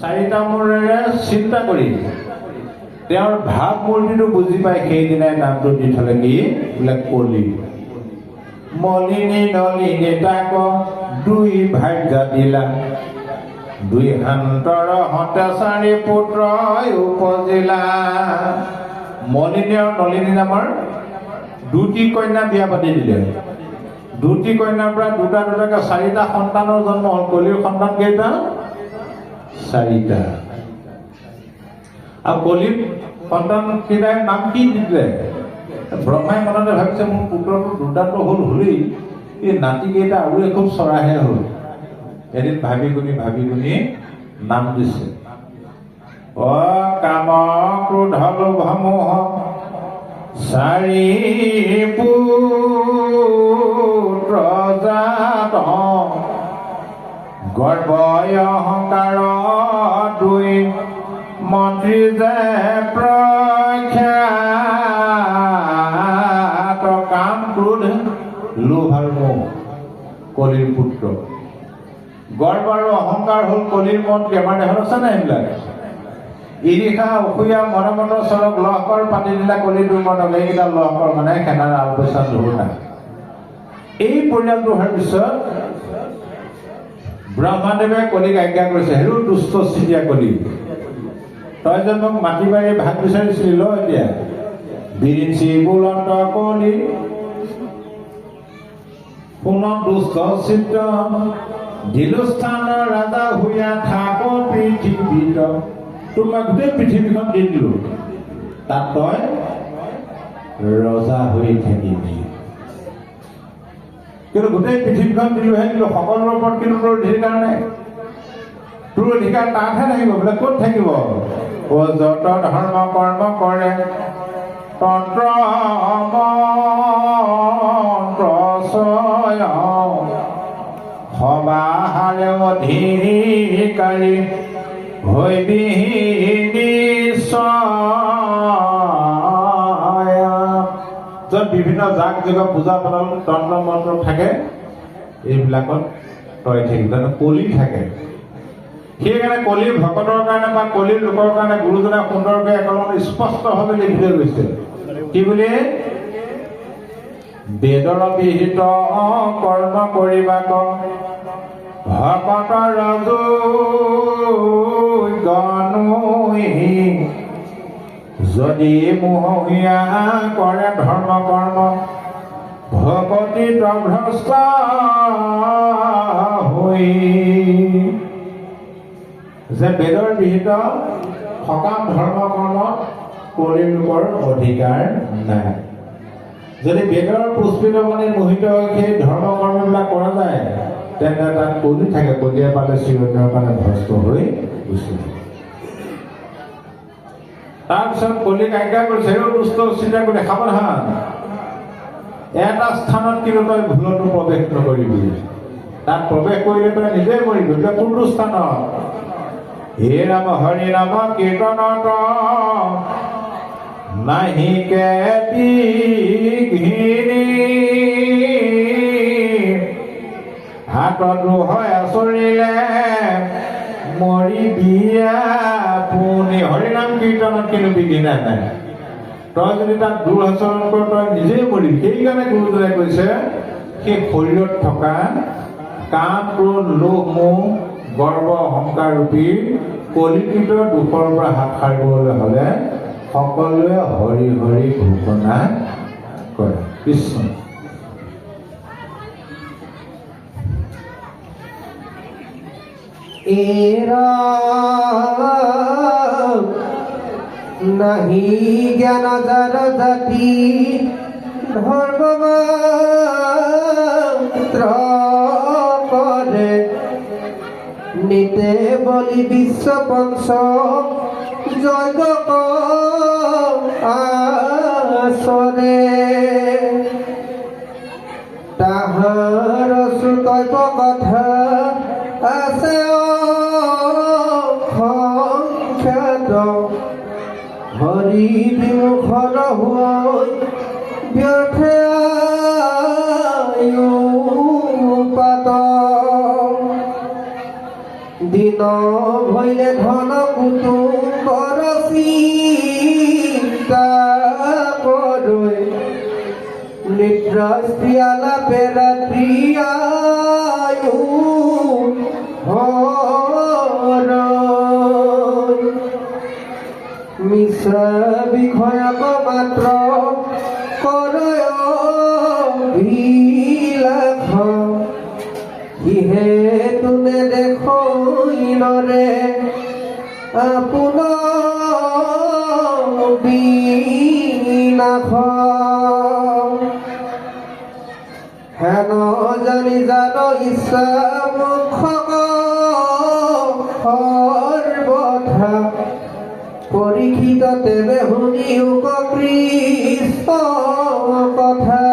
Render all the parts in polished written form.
চাৰিটা মূৰেৰে চিন্তা কৰি তেওঁৰ ভাৱ মূৰ্তিটো বুজি পাই সেইদিনাই নামটো দি থলে কি বোলে কলি। মলিনী নলিনী তাক দুই ভাগ্য দিলা, দুই হান্তৰ হতে চাৰি পুত্ৰ উপজিলা। মলিনী আৰু নলিনী নামৰ দুটি কন্যা বিয়া পাতি দিলে। দুটি কন্যাৰ পৰা দুটা দুটাকে চাৰিটা সন্তানৰ জন্ম হ'ল। কলিৰ সন্তান কেইটা? চাৰিটা। আৰু কলিৰ সন্তান কেইটাৰ নাম কি দিলে? ব্ৰহ্মাই মনতে ভাবিছে মোৰ পুত্ৰটো দুটাটো হ'ল হলেই, এই নাতিকেইটা আৰু খুব চৰাহে হ'ল। এদিন ভাবি গুণি নাম দিছে। কাম ক্ৰোধ লোভ মোহ চাৰি পুত্ৰ জাত, গৰ্ব অহংকাৰ দুই মন্ত্ৰী যে প্ৰখ্যাত। কাম ক্ৰোধ লোভ আৰু মোহ কলিৰ পুত্ৰ। গৰ্ব আৰু অহংকাৰ হ'ল কলিৰ মন্ত্ৰী। আমাৰ দেহত আছে নাই এইবিলাক? ইৰিষা অসূয়া মৰমত চৰক লহকৰ পাতি দিলা কলি দুৰ্মনক। এইকেইটা লহকৰ মানে সেনাৰ আলপৈচা ধুৰণা। এই পৰিয়ালটো হোৱাৰ পিছত ব্ৰহ্মাদেৱে কলিক আজ্ঞা কৰিছে, হেৰু দুষ্ট চিতিয়া কলি, তই যে মোক মাটি বাৰী ভাগ বিচাৰিছিলি, ল এতিয়া বিৰিঞ্চি বুলন্ত কলি পুনঃ দুষ্ট চিত্ৰ দিলো স্থানৰ ৰাজা হুয়া থাক পৃথিৱীত। তোক মই গোটেই পৃথিৱীখন দি দিলো, তাত তই ৰজা হৈ থাকিবি। কিন্তু গোটেই পৃথিৱীখন দিলোহে, কিন্তু সকলোৰে ওপৰত কিন্তু তোৰ অধিকাৰ নাই। তোৰ অধিকাৰ তাতহে থাকিব। বোলে ক'ত থাকিব? যত ধৰ্ম কৰ্ম কৰে তন্ত্ৰ মন্ত্ৰ সবাহাৰে অধিকাৰী হৈবি নিশ্চয়। য'ত বিভিন্ন জাক যোগ পূজা পাতল তন্ত্ৰ মন্ত্ৰ থাকে, এইবিলাকত তই থাকিব। কলি থাকে। সেইকাৰণে কলিৰ ভকতৰ কাৰণে বা কলিৰ লোকৰ কাৰণে গুৰুজনে সুন্দৰকৈ একলম স্পষ্টভাৱে লিখি থৈ গৈছে। কি বুলি? বেদৰ বিহিত কৰ্ম কৰিবাক ভকত ৰজু গনুই, যদি মোহীয়া কৰে ধৰ্ম কৰ্ম ভকতি ভ্ৰষ্ট হৈ। যে বেদৰ বিহিত সকাম ধৰ্ম কৰ্ম কলিৰ লোকৰ অধিকাৰ নাই। যদি বেদৰ পুষ্পিত মানে মোহিত সেই ধৰ্ম কৰ্মবিলাক কৰা যায়, তেন্তে তাত কলি থাকে। কলিয়ে পালে চিৰদিনৰ কাৰণে ভ্ৰষ্ট হৈ গুচি যায়। তাৰপিছত কলিক আজ্ঞা কৰিছে, দুষ্ট চিন্তা কৰি সাৱধান, এটা স্থানত কিন্তু তই ভুলতো প্ৰৱেশ নকৰিবি। তাত প্ৰৱেশ কৰিলে তই নিজে মৰিবি। কোনটো স্থানত? হে ৰাম হৰি নাম কীৰ্তনত নাহি কেতিঘিনি, হাতত হয় আচৰিলে মৰিবি আপুনি। হৰিনাম কীৰ্তনত কিন্তু বিঘিনা নাই। তই যদি তাত দূৰ আচৰণ কৰ, তই নিজেই মৰিবি। সেইকাৰণে গুৰুজনে কৈছে, সেই শৰীৰত থকা কাম ক্ৰোধ লোভ মোহ গৰ্ব অহংকাৰ ৰূপী কলিকৃত দুখৰ পৰা হাত সাৰিবলৈ হ'লে সকলোৱে হৰি হৰি ঘোষণা কৰে। কৃষ্ণ এৰা নাহি জ্ঞান যাৰ জাতি ধৰ্মমাত্ৰ কৰে নিতে বলি বিশ্ব পঞ্চ যজ্ঞ আচৰে। তাহাৰ শ্ৰুতব্য কথা আছে অসংখ্যাত, হৰি বিমুখৰ হৈ ব্যৰ্থে আয়ুপাত। দিন ভৈ কৰিলে ধন কুটুম্বৰ চিন্তা কৰৈ নিদ্ৰাস্ত্ৰিয়ালা পেৰাত্ৰি আয়ু হৰৈ মিশ্ৰ বিষয়ক মাত্ৰ কৰয় অভিলাষ ইহে তুনে দেখৈনৰে আপোনাৰ বিনাশ হেন জানি জান ইচ্ছা মুখক সৰ্বথা পৰীক্ষিত তেবে শুনি কৃষ্ণ কথা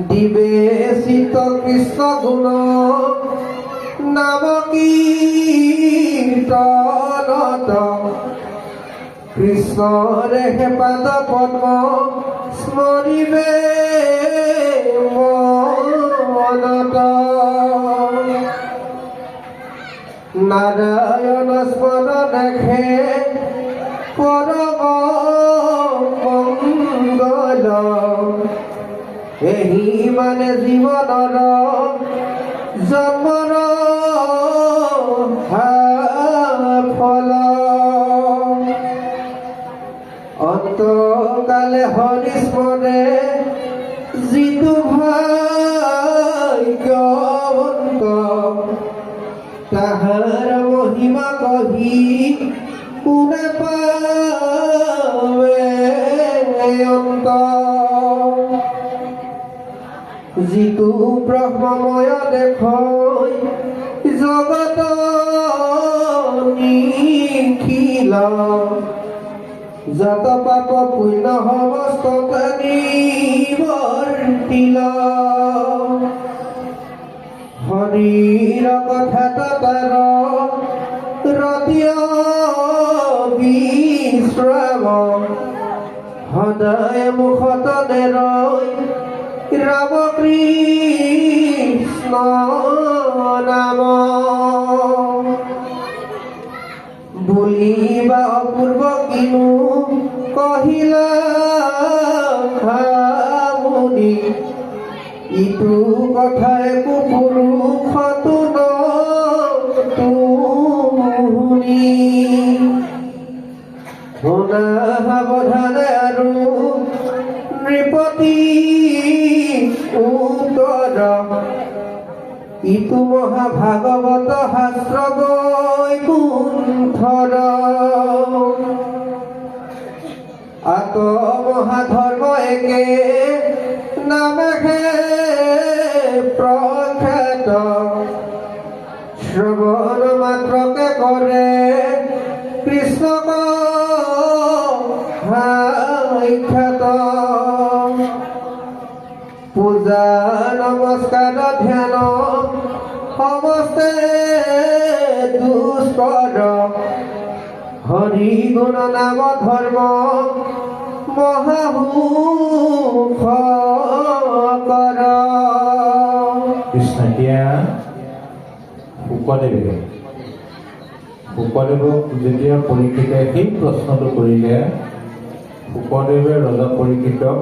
দিবেশিত কৃষ্ণ গুণ নাম কীৰ্তনত কৃষ্ণৰে পাদ পদ্ম স্মৰিবে মনত নাৰায়ণ স্মৰণ দেখে পৰম মংগল এহি মানে জীৱনৰ জন্মৰ ফল অন্তকালে হৰি স্মৰে যিটো ভাগ্যৱন্ত তাহাৰ মহিমা কহি কোনে পাৱে অন্ত যিটো ব্ৰহ্মময় দেখৈ জগত নিখিল যত পাপ পুণ্য সমস্ত নিবৰ্তিল হৰিৰ কথা তাৰ ৰতিয় বিশ্ৰাম সদায় মুখত নেৰৈ ৰাম কৃষ্ণ নাম বুলিবা অপূৰ্ব কিনো কহিলা মুনি ইটো কথা একো পুৰুষতো শুনি শুনা সাৱধানে আৰু নৃপতি উত্তৰ ইটো মহাভাগৱত শাস্ত্ৰ বৈকুণ্ঠৰ আত মহাধৰ্ম একে নামে প্ৰখ্যাত শ্ৰৱণ মাত্ৰকে কৰে কৃষ্ণক সাক্ষাৎ পূজা নমস্কাৰ ধ্যান সমস্তে দুষ্কৰ হৰি গুণ নাম ধৰ্ম মহাভূষ কৰ কৃষ্ণ এতিয়া শুকদেৱক যেতিয়া পৰীক্ষিতে সেই প্ৰশ্নটো কৰিলে শুকদেৱে ৰজা পৰীক্ষিতক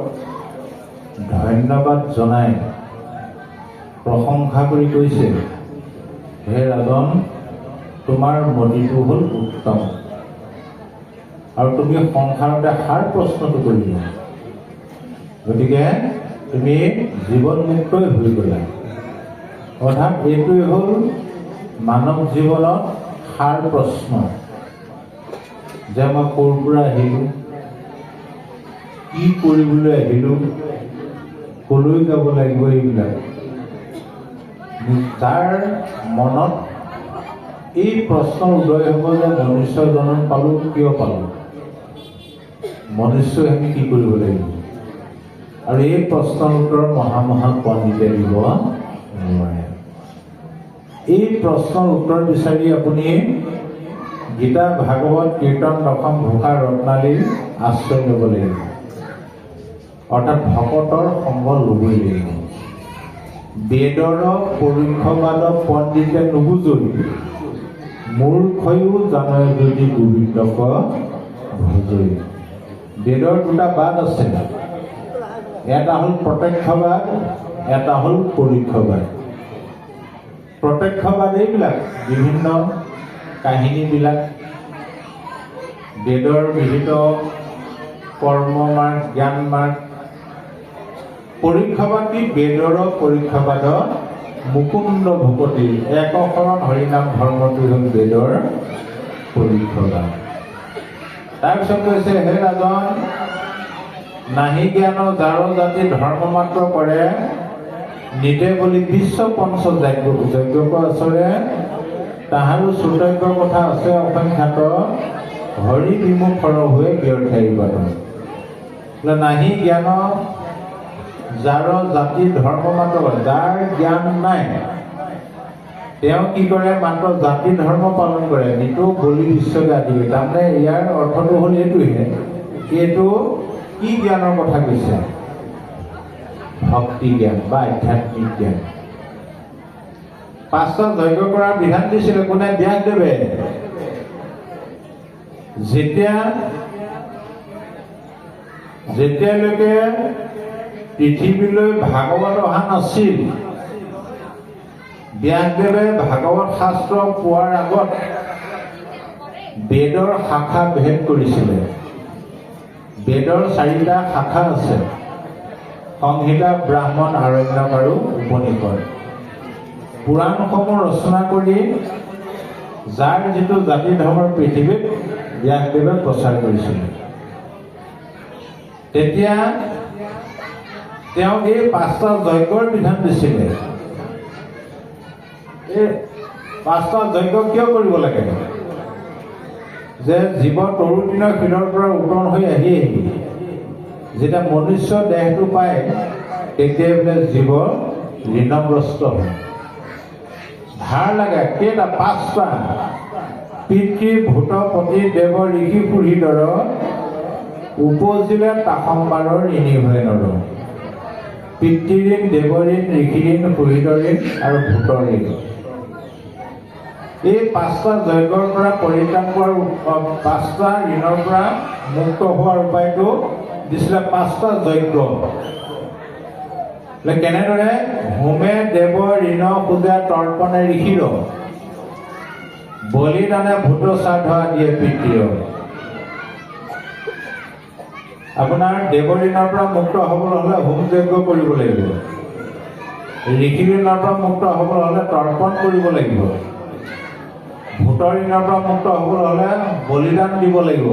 ধন্যবাদ জনাই প্ৰশংসা কৰি কৈছে, হে ৰাজন, তোমাৰ মতিটো হ'ল উত্তম আৰু তুমি সংসাৰতে সাৰ প্ৰশ্নটো কৰিলা, গতিকে তুমি জীৱনমুক্তই হৈ গ'লা। অৰ্থাৎ এইটোৱেই হ'ল মানৱ জীৱনত সাৰ প্ৰশ্ন যে মই ক'ৰ পৰা আহিলোঁ, কি কৰিবলৈ আহিলোঁ, কলৈ যাব লাগিব, এইবিলাক তাৰ মনত এই প্ৰশ্নৰ উদয় হ'ব যে মনুষ্য জন্ম পালোঁ, কিয় পালোঁ, মনুষ্যই আমি কি কৰিব লাগিব। আৰু এই প্ৰশ্নৰ উত্তৰ মহা পণ্ডিতে দিব নোৱাৰে। এই প্ৰশ্নৰ উত্তৰ বিচাৰি আপুনি গীতা ভাগৱত কীৰ্তন দশম ঘোষা ৰত্নালীৰ আশ্ৰয় ল'ব লাগিব, অৰ্থাৎ ভকতৰ সংগ ল'বই লাগিব। বেদৰ পৰোক্ষবাদ পণ্ডিতে নুবুজৰি মূৰ্খয়ো জানয় যদি গোবিন্দক ভজই। বেদৰ দুটা বাদ আছে, এটা হ'ল প্ৰত্যক্ষবাদ, এটা হ'ল পৰোক্ষবাদ। প্ৰত্যক্ষবাদ এইবিলাক বিভিন্ন কাহিনীবিলাক, বেদৰ বিহিত কৰ্ম মাৰ্গ, জ্ঞান মাৰ্গ। পৰোক্ষবাদ কি? বেদৰ পৰোক্ষবাদ মুকুন্দ ভূপতি একশৰণ হৰিনাম ধৰ্মটো হ'ল বেদৰ পৰোক্ষবাদ। তাৰপিছত কৈছে, হে ৰাজন, নাহি জ্ঞান যাৰ জাতি ধৰ্ম মাত্ৰ কৰে, নিতে বুলি বিশ্ব পঞ্চ যজ্ঞ আচৰে, তাহাৰো শ্ৰোতজ্ঞ কথা আছে অসংখ্যাত, হৰি বিমুখৰ হৈ ব্যৰ্থ বাট। নাহি জ্ঞান যাৰ জাতি ধৰ্ম মাত্ৰ কৰে, যাৰ জ্ঞান নাই তেওঁ কি কৰে? মাত্ৰ জাতি ধৰ্ম পালন কৰে, নিতৌ বলি বিশ্বকে আদি। তাৰমানে ইয়াৰ অৰ্থটো হ'ল এইটোহে, এইটো কি জ্ঞানৰ কথা কৈছে? ভক্তি জ্ঞান বা আধ্যাত্মিক জ্ঞান। 5টা যজ্ঞ কৰাৰ বিধান দিছিলে কোনে? ব্যাসদেৱে। যেতিয়ালৈকে পৃথিৱীলৈ ভাগৱত অহা নাছিল, ব্যাসদেৱে ভাগৱত শাস্ত্ৰ পোৱাৰ আগত বেদৰ শাখা ভেদ কৰিছিলে। বেদৰ 4টা শাখা আছে, সংহিতা, ব্ৰাহ্মণ, আৰণ্যক আৰু উপনিষদ। পুৰাণসমূহ ৰচনা কৰি যাৰ যিটো জাতি ধৰ্মৰ পৃথিৱীত ব্যাসদেৱে প্ৰচাৰ কৰিছিলে। তেতিয়া তেওঁ এই 5টা যজ্ঞৰ বিধান দিছিলে। এই 5টা যজ্ঞ কিয় কৰিব লাগে? যে জীৱ তৰু দিনৰ শিলৰ পৰা উত্তৰণ হৈ আহি যেতিয়া মনুষ্য দেহটো পায়, তেতিয়াই বোলে জীৱ ঋণগ্ৰস্ত হয়, ধাৰ লাগে। কেইটা? 5টা। পিতৃ ভূত পতি দেৱ ঋষি পুৰীধৰ, উপজিলে তাসম্বাৰৰ ঋণী হৈ নৰ। পিতৃঋণ, দেৱঋণ, ঋষিঋণ, পুৰীধৰ ঋণ আৰু ভূতৰ ঋণ। এই 5টা যজ্ঞৰ পৰা পৰিত্ৰাণ পোৱাৰ 5টা ঋণৰ পৰা মুক্ত হোৱাৰ উপায়টো দিছিলে 5টা যজ্ঞ। কেনেদৰে? হোমে দেৱ ঋণ পূজা তৰ্পণে ঋষিৰ, বলিদানে ভূত শ্ৰাদ্ধ আদিয়ে পিতৃৰ। আপোনাৰ দেৱ ঋণৰ পৰা মুক্ত হ'বলৈ হ'লে হোম যজ্ঞ কৰিব লাগিব, ঋষি ঋণৰ পৰা মুক্ত হ'বলৈ হ'লে তৰ্পণ কৰিব লাগিব, ভূতৰ ঋণৰ পৰা মুক্ত হ'বলৈ হ'লে বলিদান দিব লাগিব,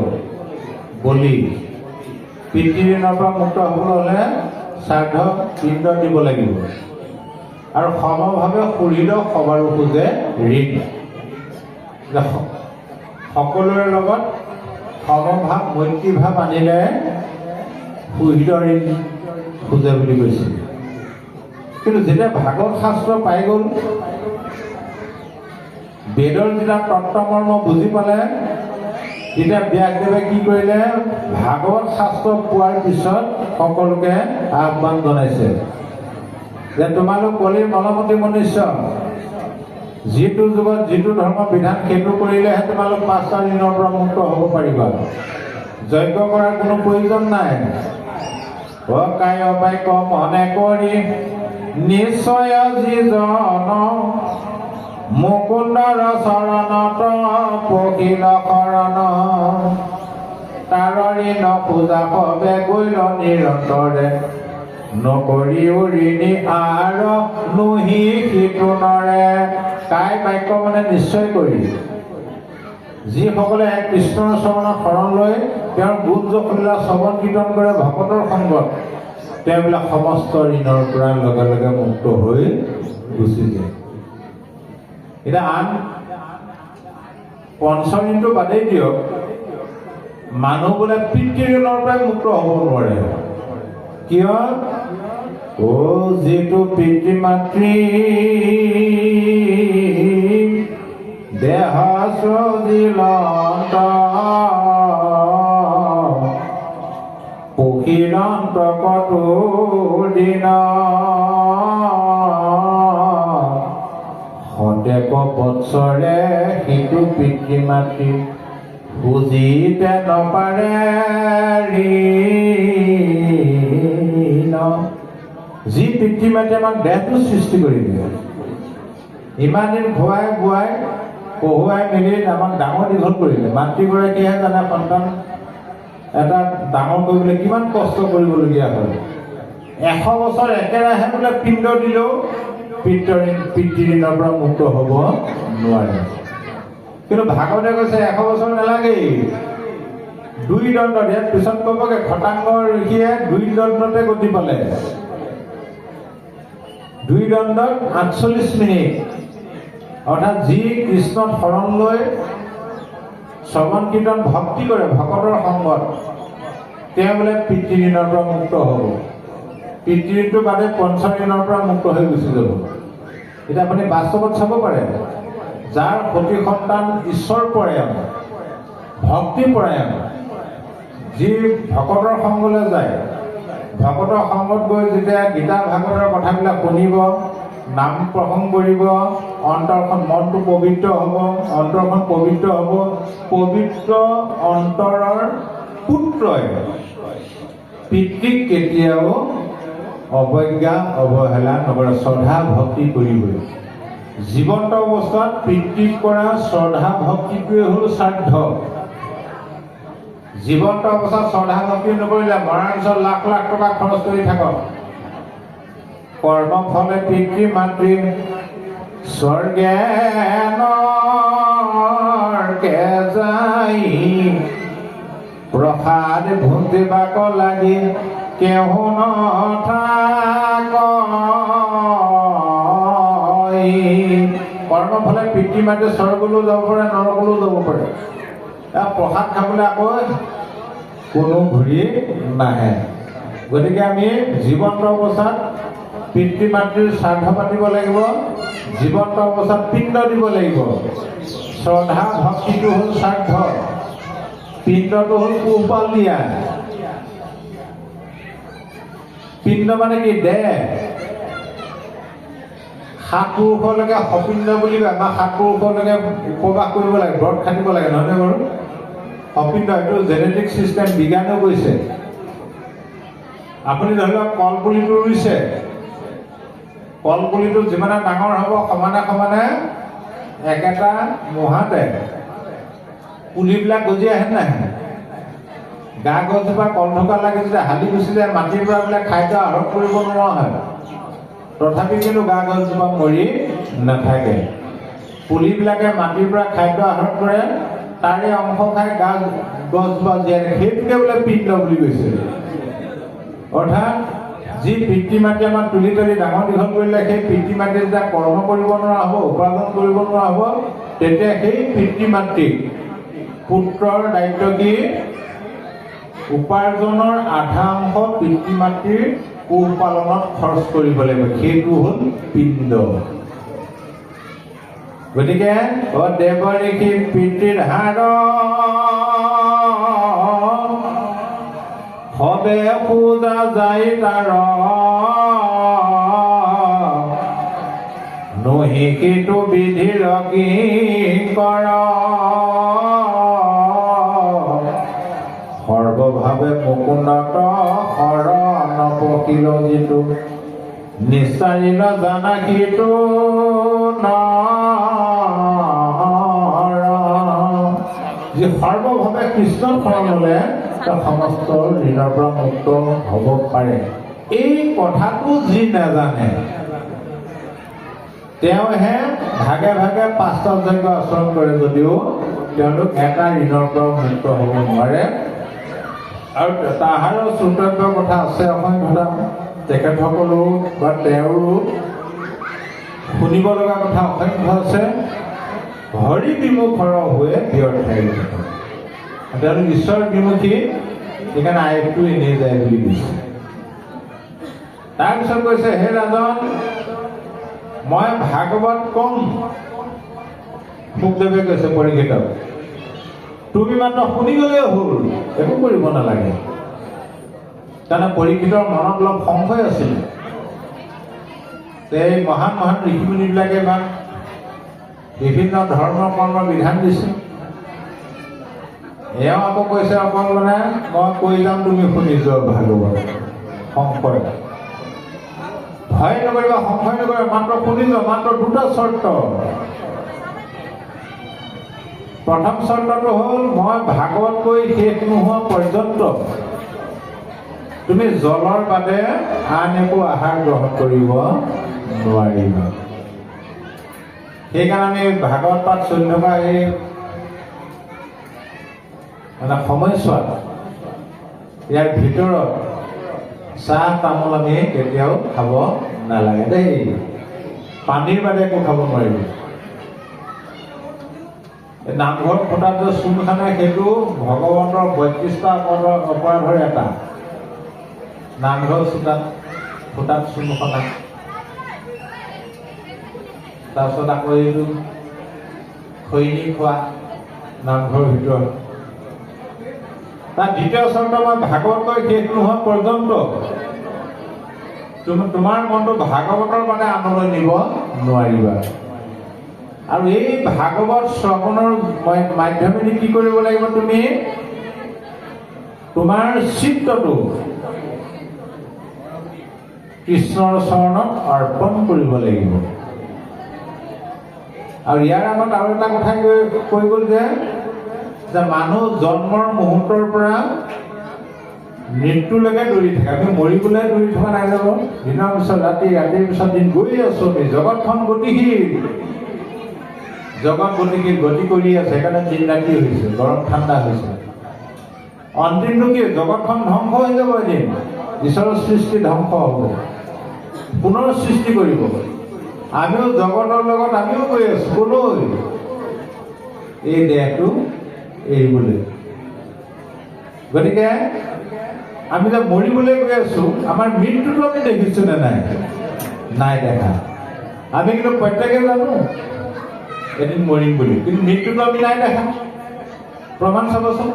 বলি। পিতৃ ঋণৰ পৰা মুক্ত হ'বলৈ হ'লে শ্ৰাদ্ধ পিণ্ড দিব লাগিব। আৰু সমভাৱে সুহৃদ সবাৰো খোজে ঋণ। সকলোৰে লগত সমভাৱ মৈত্ৰীভাৱ আনিলে সুহৃদ ঋণ খোজে বুলি কৈছিল। কিন্তু যেতিয়া ভাগৱত শাস্ত্ৰ পাই গ'ল, বেদৰ যেতিয়া তত্ত্বমৰ্ম বুজি পালে, তেতিয়া ব্যাসদেৱে কি কৰিলে? ভাগৱত শাস্ত্ৰ পোৱাৰ পিছত সকলোকে আহ্বান জনাইছে যে তোমালোক কলিৰ মলমতি মনুষ্য, যিটো যুগত যিটো ধৰ্ম বিধান সেইটো কৰিলেহে তোমালোক 5টা ঋণৰ পৰা মুক্ত হ'ব পাৰিবা। যজ্ঞ কৰাৰ কোনো প্ৰয়োজন নাই। অকায় অবাক্য মনে কৰি নিশ্চয় যিজন মুকুন্দৰ চৰণত পখিল শৰণ, তাৰ ঋণ পূজা সবে গৈল নিৰন্তৰে, নকৰি ঋণী আৰ নুহি সিটো নৰে। কাই বাক্য মানে নিশ্চয় কৰি, যিসকলে কৃষ্ণৰ চৰণত শৰণ লৈ তেওঁৰ গুণ যশলীলা শ্ৰৱণ কীৰ্তন কৰে ভকতৰ সংগত, তেওঁবিলাক সমস্ত ঋণৰ পৰা লগে লগে মুক্ত হৈ গুচি যায়। এতিয়া আন পঞ্চঋণটো বাদেই দিয়ক, মানুহ বোলে পিতৃ ঋণৰ পৰাই মুক্ত হ'ব নোৱাৰে। কিয়? যিটো পিতৃ মাতৃ দেহ সজিলন্ত পখিলন্ত কতো দিন, সদেক বৎসৰে সিটো পিতৃ মাতৃ বুজিতে নপাৰে ঋণ। যি পিতৃ মাতৃয়ে আমাক দেহটো সৃষ্টি কৰি দিয়ে, ইমান দিন খোৱাই বোৱাই পঢ়ুৱাই মেলি আমাক ডাঙৰ দীঘল কৰিলে। মাতৃগৰাকীয়েহে জানে সন্তান এটা ডাঙৰ কৰিবলৈ কিমান কষ্ট কৰিবলগীয়া হয়। 100 বছৰ একেৰাহে বোলে পিণ্ড দিলেও পিতৃঋণৰ পৰা মুক্ত হ'ব নোৱাৰে। কিন্তু ভাগৱতে কৈছে 100 বছৰ নালাগেই, 2 দণ্ডত। ইয়াত পিছত ক'বগৈ খটাংগ ঋষিয়ে 2 দণ্ডতে গতি পালে। 2 দণ্ডত 48 মিনিট। অৰ্থাৎ যি কৃষ্ণত শৰণ লৈ শ্ৰৱণ কীৰ্তন ভক্তি কৰে ভকতৰ সংগত, তেওঁ বোলে পিতৃঋণৰ পৰা মুক্ত হ'ব। পিতৃঋণটো বাদে পঞ্চঋণৰ পৰা মুক্ত হৈ গুচি যাব। এতিয়া আপুনি বাস্তৱত চাব পাৰে, যাৰ সতি সন্তান ঈশ্বৰ পৰায়ণ ভক্তি পৰায়ণ, যি ভকতৰ সংগলৈ যায়, ভকতৰ সংগত গৈ যেতিয়া গীতা ভাগৱতৰ কথাবিলাক শুনিব, নাম প্ৰসংগ কৰিব, অন্তৰখন মনটো পবিত্ৰ হ'ব, অন্তৰখন পবিত্ৰ হ'ব। পবিত্ৰ অন্তৰৰ পুত্ৰই পিতৃক কেতিয়াও অৱজ্ঞা অৱহেলা নকৰে, শ্ৰদ্ধা ভক্তি কৰিবই। জীৱন্ত অৱস্থাত পিতৃক কৰা শ্ৰদ্ধা ভক্তিটোৱে হ'ল শ্ৰাদ্ধ। জীৱন্ত অৱস্থাত শ্ৰদ্ধা ভক্তি নকৰিলে মৰাৰ পিছত লাখ লাখ টকা খৰচ কৰি থাকক। কৰ্মফলে পিতৃ মাতৃ স্বৰ্গে নৰকে যাই, প্ৰসাদ ভুঞ্জিবাক লাগি কেহু নথাক। কৰ্মফলে পিতৃ মাতৃ স্বৰ্গলৈও যাব পাৰে, নৰকলৈও যাব পাৰে। প্ৰসাদ খাবলৈ আকৌ কোনো ঘূৰি নাহে। গতিকে আমি জীৱন্ত অৱস্থাত পিতৃ মাতৃৰ শ্ৰাদ্ধ পাতিব লাগিব, জীৱন্ত অৱস্থাত পিণ্ড দিব লাগিব। শ্ৰদ্ধা ভক্তিটো হ'ল শ্ৰাদ্ধ, পিণ্ডটো হ'ল পোহপাল দিয়া। পিণ্ড মানে কি? দেহ। 7 পুৰুষলৈকে সপিণ্ড বুলি কয়। আমাৰ 7 পুৰুষলৈকে উপবাস কৰিব লাগে, ব্ৰত খাটিব লাগে, নহয়নে বাৰু? সপিণ্ড এইটো জেনেটিক চিষ্টেম, বিজ্ঞানেও কৈছে। আপুনি ধৰি লওক কলপুলিটো ৰুইছে, কলপুলিটো যিমানে ডাঙৰ হ'ব সমানে সমানে একেটা মুহাতে পুলিবিলাক গজি আহে নাহে? গা গছজোপা কল থকা লাগি যেতিয়া হালি গুচি যায়, মাটিৰ পৰা বোলে খাদ্য আহৰণ কৰিব নোৱাৰা হয়। তথাপি কিন্তু গা গছজোপা মৰি নাথাকে। পুলিবিলাকে মাটিৰ পৰা খাদ্য আহৰণ কৰে, তাৰে অংশ খাই গা গছজোপা জীয়াই থাকে। সেইটোকে বোলে পিণ্ড বুলি কৈছে। অৰ্থাৎ যি পিতৃ মাতৃ আমাক তুলি তুলি ডাঙৰ দীঘল কৰিলে, সেই পিতৃ মাতৃ যেতিয়া কৰ্ম কৰিব নোৱাৰা হ'ব, উপাৰ্জন কৰিব নোৱাৰা হ'ব, তেতিয়া সেই পিতৃ মাতৃক পুত্ৰৰ দায়িত্ব কি? উপাৰ্জনৰ আধা অংশ পিতৃ মাতৃৰ পোহপালনত খৰচ কৰিব লাগিব। সেইটো হ'ল পিণ্ড। গতিকে দেৱ ঋষি পিতৃৰ হাড় হবে পূজা যাই তাৰ, নহিকিতো বিধিৰ কি কৰ, সৰ্বভাৱে মুকুন্দত শৰণ পকিল যিটো, নিস্তাৰিল জানা সিটো নৰ। যি সৰ্বভাৱে কৃষ্ণৰ শৰণ ল'লে তেওঁ সমস্ত ঋণৰ পৰা মুক্ত হ'ব পাৰে। এই কথাটো যি নাজানে তেওঁহে ভাগে ভাগে 5টা যজ্ঞ আচৰণ কৰে, যদিও তেওঁলোক এটা ঋণৰ পৰা মুক্ত হ'ব নোৱাৰে। আৰু তাহাৰো শ্ৰোতব্য কথা আছে অসংখ্যটা। তেখেতসকলো বা তেওঁৰো শুনিব লগা কথা অসংখ্য আছে। হৰি বিমুখৰ হৈ ব্যৰ্থ। তেওঁলোক ঈশ্বৰ বিমুখী, সেইকাৰণে আয়ুসটো এনেই যায় বুলি কৈছে। তাৰপিছত কৈছে, হে ৰাজন, মই ভাগৱত কম। শুকদেৱে কৈছে পৰীক্ষিতক, তুমি মাত্ৰ শুনি গ'লেই হ'ল, একো কৰিব নালাগে। কাৰণে পৰীক্ষিতৰ মনত অলপ সংশয় আছিল। এই মহান মহান ঋষিমুনিবিলাকে ইমান বিভিন্ন ধৰ্ম কৰ্ম বিধান দিছে, এওঁ আকৌ কৈছে অকল মানে মই কৈ যাম তুমি শুনি যোৱা ভাগৱত সংশয় ভয় নকৰিবা সংশয় নকৰিবা মাত্ৰ শুনি যোৱা মাত্ৰ দুটা চৰ্ত প্ৰথম চৰ্তটো হ'ল মই ভাগৱত কৈ শেষ নোহোৱা পৰ্যন্ত তুমি জলৰ বাদে আন একো আহাৰ গ্ৰহণ কৰিব নোৱাৰিবা সেইকাৰণে আমি ভাগৱত পাঠ চলি থকা এই মানে সময়ছোৱাত ইয়াৰ ভিতৰত চাহ তামোল আমি কেতিয়াও খাব নালাগে দেই পানীৰ বাদে একো খাব নোৱাৰিব নামঘৰত ফুটাত যে চূণ খানে সেইটো ভগৱন্তৰ ৩২টা অপৰাধৰ এটা নামঘৰ ফুটাত চূণ খনা তাৰপিছত আকৌ এইটো খৈনী খোৱা নামঘৰৰ ভিতৰত তাৰ দ্বিতীয় চৰ্ত মই ভাগৱত কৈ শেষ নোহোৱা পৰ্যন্ত তোমাৰ মনটো ভাগৱতৰ মানে আনলৈ নিব নোৱাৰিবা আৰু এই ভাগৱত শ্ৰৱণৰ মাধ্যমেদি কি কৰিব লাগিব তুমি তোমাৰ চিত্তটো কৃষ্ণৰ চৰণত অৰ্পণ কৰিব লাগিব আৰু ইয়াৰ আগত আৰু এটা কথা কৈ গ'ল যে মানুহ জন্মৰ মুহূৰ্তৰ পৰা মৃত্যুলৈকে দৌৰি থাকে আমি মৰিবলৈ দৌৰি থকা নাই যাব দিনৰ পিছত ৰাতি ৰাতিৰ পিছত দিন গৈ আছো আমি জগতখন গতিশীল গতি কৰি আছে সেইকাৰণে দিন ৰাতি হৈছে গৰম ঠাণ্ডা হৈছে অন্তিমটো কি জগতখন ধ্বংস হৈ যাব এদিন ঈশ্বৰৰ সৃষ্টি ধ্বংস হ'ব পুনৰ সৃষ্টি কৰিব আমিও জগতৰ লগত আমিও গৈ আছো কলৈ এই দেহটো এৰিবলৈ গতিকে আমি যে মৰিবলৈ গৈ আছো আমাৰ মৃত্যুটো আমি দেখিছো নে নাই দেখা আমি কিন্তু প্ৰত্যেকে জানো এদিন মৰিম বুলি কিন্তু মৃত্যুটো আমি নাই দেখা প্ৰমাণ চাবচোন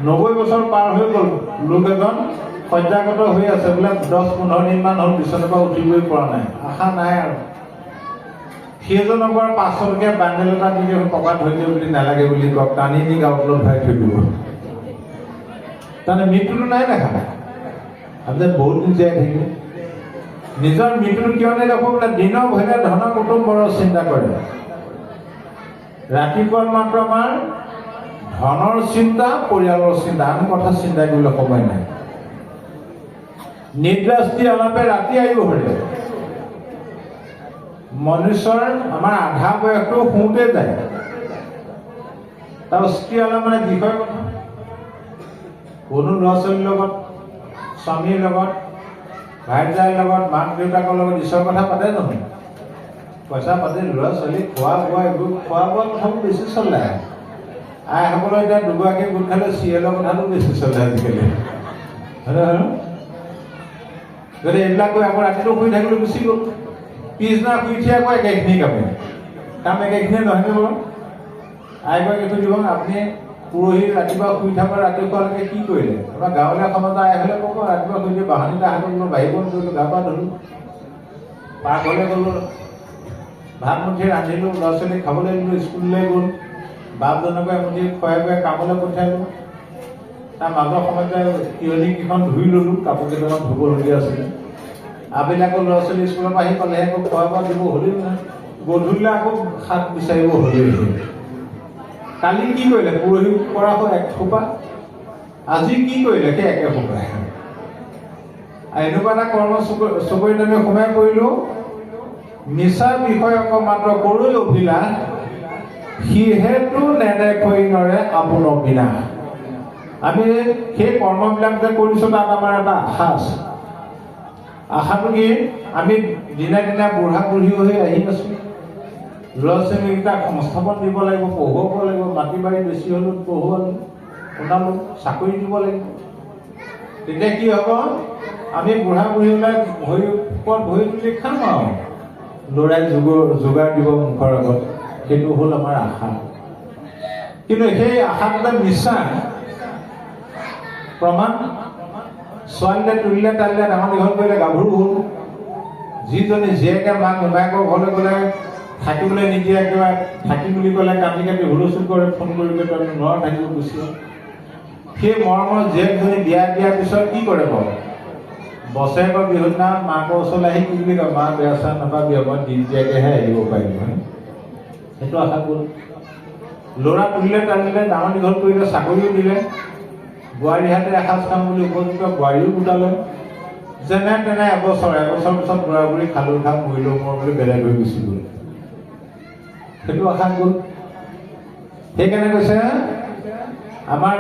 90 বছৰ পাৰ হৈ গ'ল লোক এজন শয্যাগত হৈ আছে বোলে 10-15 দিনমান হ'ল বিচনাৰ পৰা উঠিবই পৰা নাই আশা নাই আৰু সেইজনৰ পৰা 500 টকীয়া বান্ডেল এটা দি পকাত হৈ দিয়ে বুলি নালাগে বুলি কওক টানি নি গাঁৱত ভৰাই থৈ দিব তাৰমানে মৃত্যুটো নাই দেখা আমি যে বহুত দিন জীয়াই থাকিম নিজৰ মৃত্যুটো কিয় নেদেখো বোলে দিনৰ ভৰিলে ধন কুটুম্বৰ চিন্তা কৰে ৰাতিপুৱা মাত্ৰ আমাৰ ধনৰ চিন্তা পৰিয়ালৰ চিন্তা আন কথা চিন্তা কৰিবলৈ সময় নাই নিদ্ৰাস্তি আলাপে ৰাতি আয়ু হৰে মনুষ্যৰ আমাৰ আধা বয়সটো শুওঁতে যায় তাৰ স্ত্ৰী আলাপ মানে বিষয় কথা কোনো ল'ৰা ছোৱালীৰ লগত স্বামীৰ লগত ভাইজাৰ লগত মাক দেউতাকৰ লগত ঈশ্বৰৰ কথা পাতে নহয় পইচা পাতি ল'ৰা ছোৱালী খোৱা বোৱা এইবোৰ খোৱা বোৱা কথাবোৰ বেছি চলে আইসকলৰ এতিয়া দুগৰাকী গোট খালে চিৰিয়েলৰ কথাটো বেছি চলে আজিকালি যদি এইবিলাক কৈ আকৌ ৰাতিটো শুই থাকিলে গুচি গ'ল পিছদিনা শুই উঠি আকৌ একেখিনি কাম একেখিনিয়ে নহয় নে বাৰু আইগৰাকী কৈ দিব আপুনি পৰহি ৰাতিপুৱা শুই থকা ৰাতিপুৱালৈকে কি কৰিলে আমাৰ গাঁৱলীয়া সমাজৰ আই হ'লে ক'ব ৰাতিপুৱা শুই দিয়ে বাহানিটা হাতত গ'লো বাঢ়িব কৰিলোঁ গা পা ধুলোঁ পাকঘৰলৈ গ'লোঁ ভাত মুঠি ৰান্ধিলোঁ ল'ৰা ছোৱালীক খাবলৈ দিলোঁ স্কুললৈ গ'ল বাপজনকে এমুঠি খুৱাই খুৱাই কামলৈ পঠিয়ালোঁ তাৰ মাজৰ সময়তে তিয়নীকেইখন ধুই ল'লোঁ কাপোৰ কেইটামান ধুবলগীয়া আছিলে আবেলি আকৌ ল'ৰা ছোৱালী স্কুলৰ পৰা আহি পালেহে আকৌ খোৱা বোৱা দিব হ'লেও নহয় গধূলিলৈ আকৌ শাক বিচাৰিব হ'লেও কালি কি কৰিলে পৰহি কৰা হয় এক থোপা আজি কি কৰিলে সেই একে থোপাই এনেকুৱা এটা কৰ্ম চকুৰিত আমি সোমাই কৰিলোঁ নিচা বিষয়ক মাত্ৰ কৰোঁ অভিলাষ সিহেতু নেদেখৈ নৰে আপোনাৰ বিনাশ আমি সেই কৰ্মবিলাক যে কৰিছোঁ তাত আমাৰ এটা আশা আছে আশাটো কি আমি দিনে দিনে বুঢ়া বুঢ়ী হৈ আহি আছোঁ ল'ৰা ছোৱালীকেইটাক সংস্থাপন দিব লাগিব পঢ়ুৱাব লাগিব মাটি বাৰী বেছি হ'লেও পঢ়ুৱালোঁ শুনালোঁ চাকৰি দিব লাগিব তেতিয়া কি হ'ব আমি বুঢ়া বুঢ়ী ওলাই ভৰি ওপৰত ভৰি তুলি খাম আৰু ল'ৰাই যোগাৰ দিব মুখৰ আগত সেইটো হ'ল আমাৰ আশা কিন্তু সেই আশাটোতে মিছা প্ৰমাণ ছোৱালীলে তুলিলে তালিলে ডাঙৰ দীঘল কৰিলে গাভৰু হ'ল যিজনী জীয়েকে মাক মোবাইকৰ ঘৰলৈ গ'লে থাকিবলৈ নিদিয়ে, কিবা থাকিম বুলি ক'লে কাটি কাটি হুলস্থুল কৰে, ফোন কৰিলে তই নোৱাৰ থাকিব গুচি আহ। সেই মৰমৰ জীয়েকজনী বিয়া দিয়াৰ পিছত কি কৰে বাৰু? বছৰেকৰ বিহুৰ দিনা মাকৰ ওচৰলৈ আহি কি বুলি কয়, মা বেয়া চেয়া নাপাবি, মই দিনতীয়াকৈহে আহিব পাৰিম। সেইটো আশা গ'ল। ল'ৰা তুলিলে টানিলে, ডাঙৰ দীঘল কৰিলে, চাকৰিও দিলে, বোৱাৰী হাতে এসাঁজ খাম বুলি উপযুক্ত বোৱাৰীও গোটালে। যেনে তেনে এবছৰ পিছত বুঢ়া বুঢ়ী খালো খাম মৰিলো মোৰ বুলি বেলেগ হৈ গুচি গ'ল। সেইটো আশা গ'ল। সেইকাৰণে কৈছে আমাৰ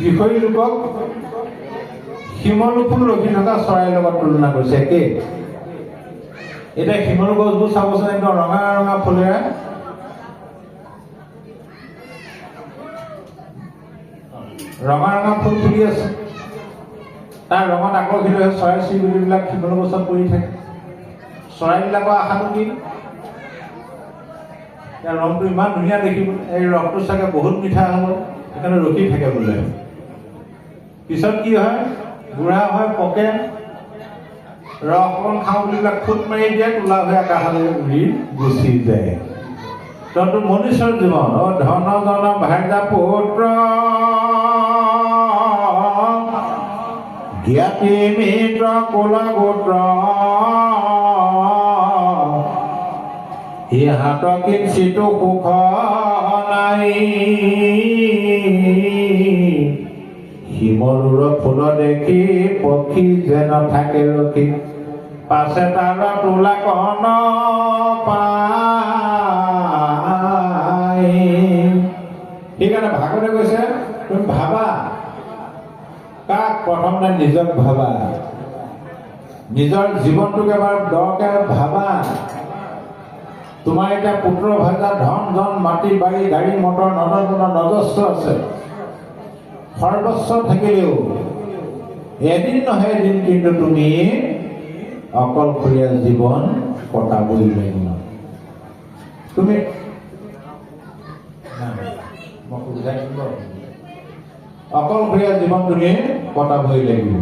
বিষয়ী লোকক শিমলু ফুল ৰখি থকা চৰাইৰ লগত তুলনা কৰিছে। একেই। এতিয়া শিমলু গছবোৰ চাবচোন, একদম ৰঙা ৰঙা ফুলেৰে ৰঙা ৰঙা ফুল ফুলি আছে। তাৰ ৰঙত আকৰ্ষিত হৈ চৰাই চিৰিকটিবিলাক শিমলু গছত পৰি থাকে। চৰাইবিলাকৰ আশাটো কি? ৰংটো ইমান ধুনীয়া দেখিব, এই ৰসটো চাগে বহুত মিঠা হ'ব, সেইকাৰণে ৰখি থাকে বোলে। পিছত কি হয়? বুঢ়া হয়, পকে, ৰস অকণ খাওঁ বুলি খুট মাৰি দিয়ে, তোলা হৈ আকাশলৈ উৰি গুচি যায়। তন্তু মনুষ্যৰ জীৱন ধন জন ভাৰ্যা পুত্ৰ জ্ঞাতি মিত্ৰ কুল গোত্ৰ ইহাত কিঞ্চিত সুখ নাই। শিমলুৰ ফুল দেখি পক্ষী যেন থাকে ৰখি, পাছে তাৰ তোলা কন পাই। সেইকাৰণে ভাগৱতে কৈছে তুমি ভাবা, কাক? প্ৰথমতে নিজক ভাবা, নিজৰ জীৱনটোক এবাৰ দৰকে ভাবা। তোমাৰ এতিয়া পুত্ৰ ভাজা ধন জন মাটি বাৰী গাড়ী মটৰ নজস্ব আছে, সৰ্বস্ব থাকিলেও এদিন নহয় এদিন কিন্তু তুমি অকলশৰীয়া জীৱন কটাবই লাগিব। তুমি অকলশৰীয়া জীৱন তুমি কটাবই লাগিব।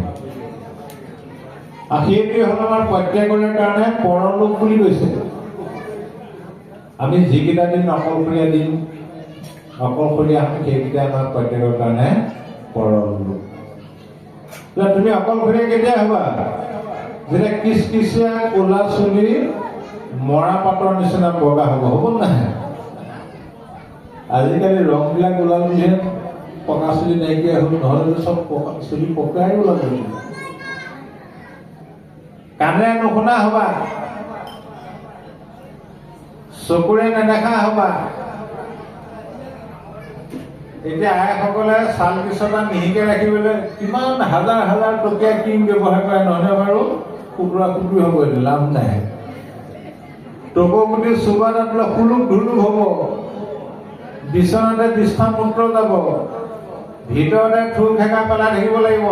আৰু সেইটোৱে হ'ল আমাৰ প্ৰত্যেকৰে কাৰণে পৰলোক বুলি কৈছে। আমি যিকেইটা দিন অকলশৰীয়া দিন অকলশৰীয়া আমি সেইকেইটা আমাৰ প্ৰত্যেকৰ কাৰণে পৰলোক। তুমি অকলশৰীয়া কেতিয়া হবা? যেতিয়া কিচকিচিয়া ক'লা চুলি মৰা পাতৰ নিচিনা বগা হ'ব, হ'ব নহয়? আজিকালি ৰংবিলাক ওলাল বুলিহে পকা চুলি নাইকিয়া হ'ল, নহ'লে চব পকা চুলি পকাই ওলাব। কাণেৰে নুশুনা হবা, চকুৰে নেদেখা হবা। এতিয়া আইসকলে ছাল পিছটা মিহিকে ৰাখিবলৈ কিমান হাজাৰ হাজাৰ টকীয়া ক্ৰীম ব্যৱহাৰ কৰে, নহ'লে বাৰু কুকুৰা কুকুৰি হ'ব, এইটো লাভ নাই। টকৌগুটি চুবা দাঁতলে সুলুক ধুলুক হ'ব, বিচনাতে বিষ্ঠা মূত্ৰ যাব, ভিতৰতে থুৰ খেকা পেলাই থাকিব লাগিব,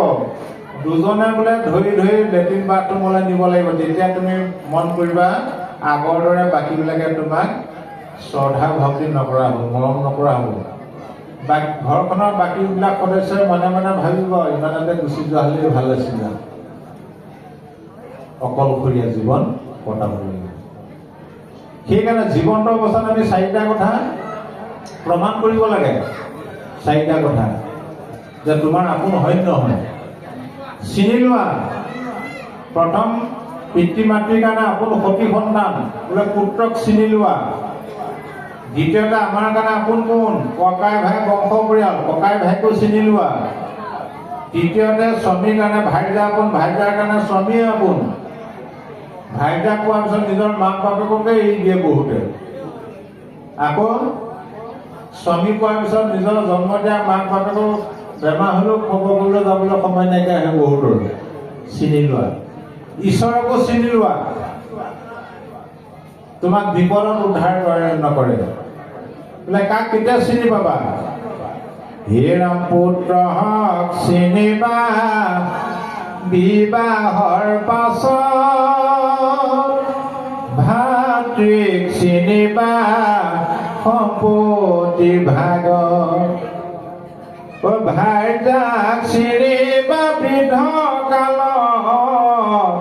দুজনে বোলে ধৰি ধৰি লেট্ৰিন বাথৰুমলৈ নিব লাগিব। তেতিয়া তুমি মন কৰিবা আগৰ দৰে বাকীবিলাকে তোমাক শ্ৰদ্ধা ভক্তি নকৰা হ'ব, মৰম নকৰা হ'ব। ঘৰখনৰ বাকীবিলাক সদস্যই মনে মনে ভাবিব ইমানতে গুচি যোৱা হ'লে ভাল আছিল। অকলশৰীয়া জীৱন কটাব লাগিব। সেইকাৰণে জীৱন্ত অৱস্থাত আমি চাৰিটা কথা প্ৰমাণ কৰিব লাগে। চাৰিটা কথা যে তোমাৰ আপোন হয় নহয় চিনি লোৱা। প্ৰথম পিতৃ মাতৃৰ কাৰণে আপোন সতী সন্তান বোলে পুত্ৰক চিনি লোৱা। দ্বিতীয়তে আমাৰ কাৰণে আপোন কোন? ককাই ভাই বংশ পৰিয়াল, ককাই ভাইকো চিনি লোৱা। তৃতীয়তে স্বামীৰ কাৰণে ভাইজা আপোন, ভাইজাৰ কাৰণে স্বামী আপোন। ভাইজা পোৱাৰ পিছত নিজৰ মাক বাপেককে এৰি দিয়ে বহুতে। আকৌ স্বামী পোৱাৰ পিছত নিজৰ জন্ম দিয়া মাক বাপেকক বেমাৰ হ'লেও খবৰ কৰিবলৈ যাবলৈ সময় নাইকিয়া হয় বহুতৰ। চিনি লোৱা। ঈশ্বৰকো চিনি লোৱা। তোমাক বিপদত উদ্ধাৰ কৰে নকৰে। বোলে কাক কেতিয়া চিনি পাবা? হে ৰাম পুত্ৰ হক চিনিবা বিবাহৰ পাছত, ভাতৃক চিনিবা সম্পত্তি ভাগ, ভাইজাক চিনিবা বৃদ্ধ কালত,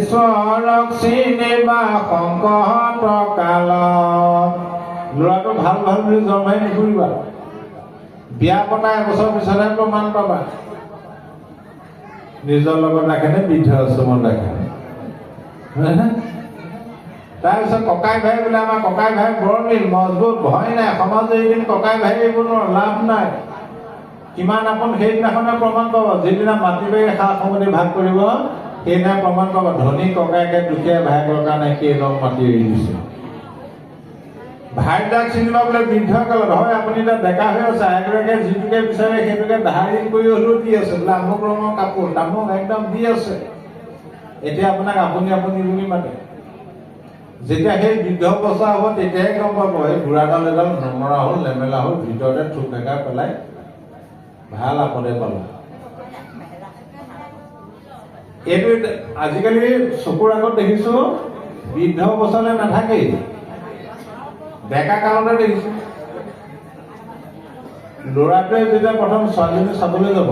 ঈশ্বৰক চিনিবা সংকট কালত। ল'ৰাটো ভাল ভাল বুলি জন্মাই নুফুৰিবা। বিয়া পতা এবছৰ পিছতহে প্ৰমাণ পাবা নিজৰ লগত ৰাখেনে বৃদ্ধাশ্ৰমত ৰাখে। তাৰপিছত ককাই ভাই বোলে আমাৰ ককাই ভাই বৰ মিল মজবুত, ভয় নাই। সমাজে এদিন ককাই ভাই এইবোৰ লাভ নাই। কিমান আপোন সেইদিনাখনে প্ৰমাণ পাব। যিদিনা মাটি বাৰী সা সম্পত্তি ভাগ কৰিব সেইদিনা প্ৰমাণ পাব ধনী ককায়েকে দুখীয়া ভায়েকৰ কাৰণে কেইজন মাটি এৰি দিছে। ভাই যাক চিনি পাবলৈ বৃদ্ধ কালত হয়। আপুনি এতিয়া ডেকা হৈ আছে, এগৰাকীয়ে যিটোকে বিচাৰে সেইটোকে ধাৰ ঋণ কৰি হ'লেও দি আছে। বোলে আমুক ৰঙৰ কাপোৰ তামুক একদম দি আছে। এতিয়া আপোনাক আপুনি আপুনি বুলি মাতে। যেতিয়া সেই বৃদ্ধ অৱস্থা হ'ব তেতিয়াহে গম পাব এই বুঢ়াডাল এডাল নমৰা হ'ল, নেমেলা হ'ল, ভিতৰতে থুক ভেকা পেলাই ভাল আপদে পালো। এইটো আজিকালি চকুৰ আগত দেখিছো বৃদ্ধ অৱস্থালৈ নাথাকেই, ডেকা কালতে দেখিছো। ল'ৰাটোৱে যেতিয়া প্ৰথম ছোৱালীজনী চাবলৈ যাব,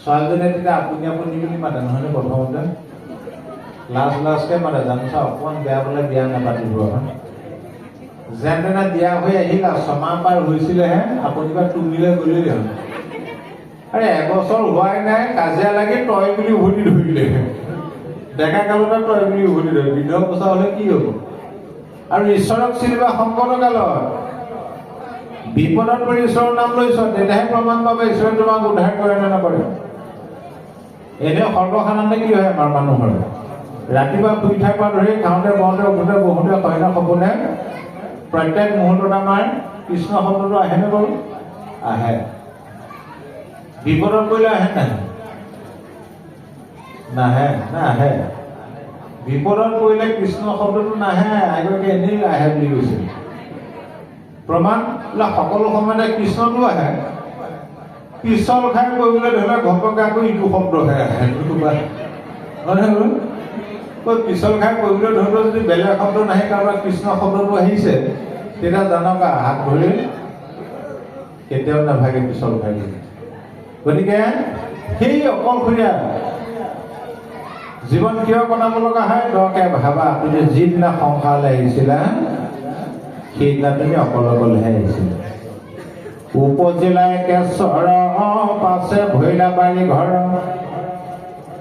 ছোৱালীজনীয়ে তেতিয়া আপুনি আপুনি বুলি মাতে নহয়নে? প্ৰথমতে লাজকে মাতে, জানোচা অকণমান বেয়া বোলে বিয়া নাপাতিব। যেন তেনে বিয়া হৈ আহিলা, ছমাহ পাৰ হৈছিলেহে আপুনি বা তুমিলে গ'লেই হ'ল। আৰে এবছৰ হোৱাই নাই কাজিয়া লাগি তই বুলি উভতি ধৰিলে। ডেকা কালতে তই বুলি উভতি ধৰিলে, বৃদ্ধ অৱস্থা হ'লে কি হ'ব? আৰু ঈশ্বৰক চিনিবা সংকট কালত। বিপদত পৰি ঈশ্বৰৰ নাম লৈছ, তেতিয়াহে প্ৰমাণ পাবে ঈশ্বৰে তোমাক উদ্ধাৰ কৰে নে নকৰে। এনেও সৰ্বসাধাৰণতে কি হয় আমাৰ মানুহৰ, ৰাতিপুৱা শুই উঠাৰ পৰা ধৰি খাওঁতে বওঁতে উঠোতে বহোঁতে শয়ন সপোনে প্ৰত্যেক মুহূৰ্তত আমাৰ কৃষ্ণ শব্দটো আহেনে বাৰু? আহে। বিপদত পৰিলে আহে নাহে? নাহে না আহে? বিপদত পৰিলে কৃষ্ণ শব্দটো নাহে, আগতে এনেই আহে বুলি কৈছে। প্ৰমাণ সকলো সময়তে কৃষ্ণটো আহে। পিছল খাই কৰিবলৈ ধৰিলে ঘপকে আকৌ ইটো শব্দহে আহে। পিছল খাই কৰিবলৈ ধৰিলেও যদি বেলেগ শব্দ নাহে, কাৰোবাৰ কৃষ্ণ শব্দটো আহিছে, তেতিয়া জানক হাত ধৰি কেতিয়াও নাভাগে পিছল খাই। গতিকে সেই অকলশৰীয়া জীৱন কিয় কটাব লগা হয়? দৰকে ভাবা, তুমি যিদিনা সংসাৰলৈ আহিছিলা সেইদিনা তুমি অকলেহে আহিছিলা। উপজিলাই কেশৰ পাছে ভৈলা বাৰী ঘৰ,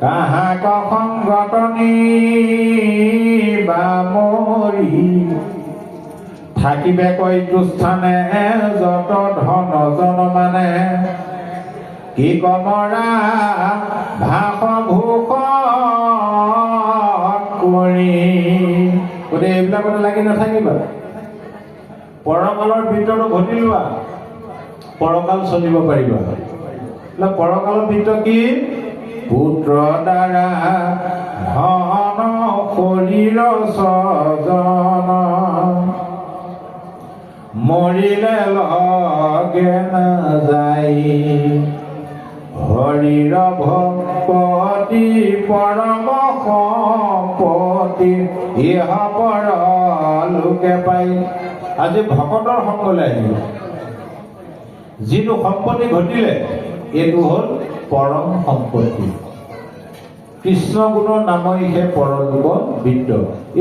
কাহাক সংগতনি বামৰি, থাকিবে কৈতো স্থানে যত ধন জন মানে, কি কমৰা ভাষ ভূষ কৰি। গতিকে এইবিলাকতে লাগি নাথাকিবা। পৰকালৰ ভিতৰতো ঘটি লোৱা, পৰকাল চলিব পাৰিবা। পৰকালৰ ভিতৰ কি? পুত্ৰ দ্বাৰা ধন শৰীৰ স্বজন, মৰিলে লগে নাযায়, হৰিৰ ভক্তি পৰম সম্পত্তি, ইহ পৰ লোকে পাই। আজি ভকতৰ সংগলৈ আহিব। যিটো সম্পত্তি ঘটিলে এইটো হ'ল পৰম সম্পত্তি। কৃষ্ণ গুণৰ নামইহে পৰলোক বিদ্য।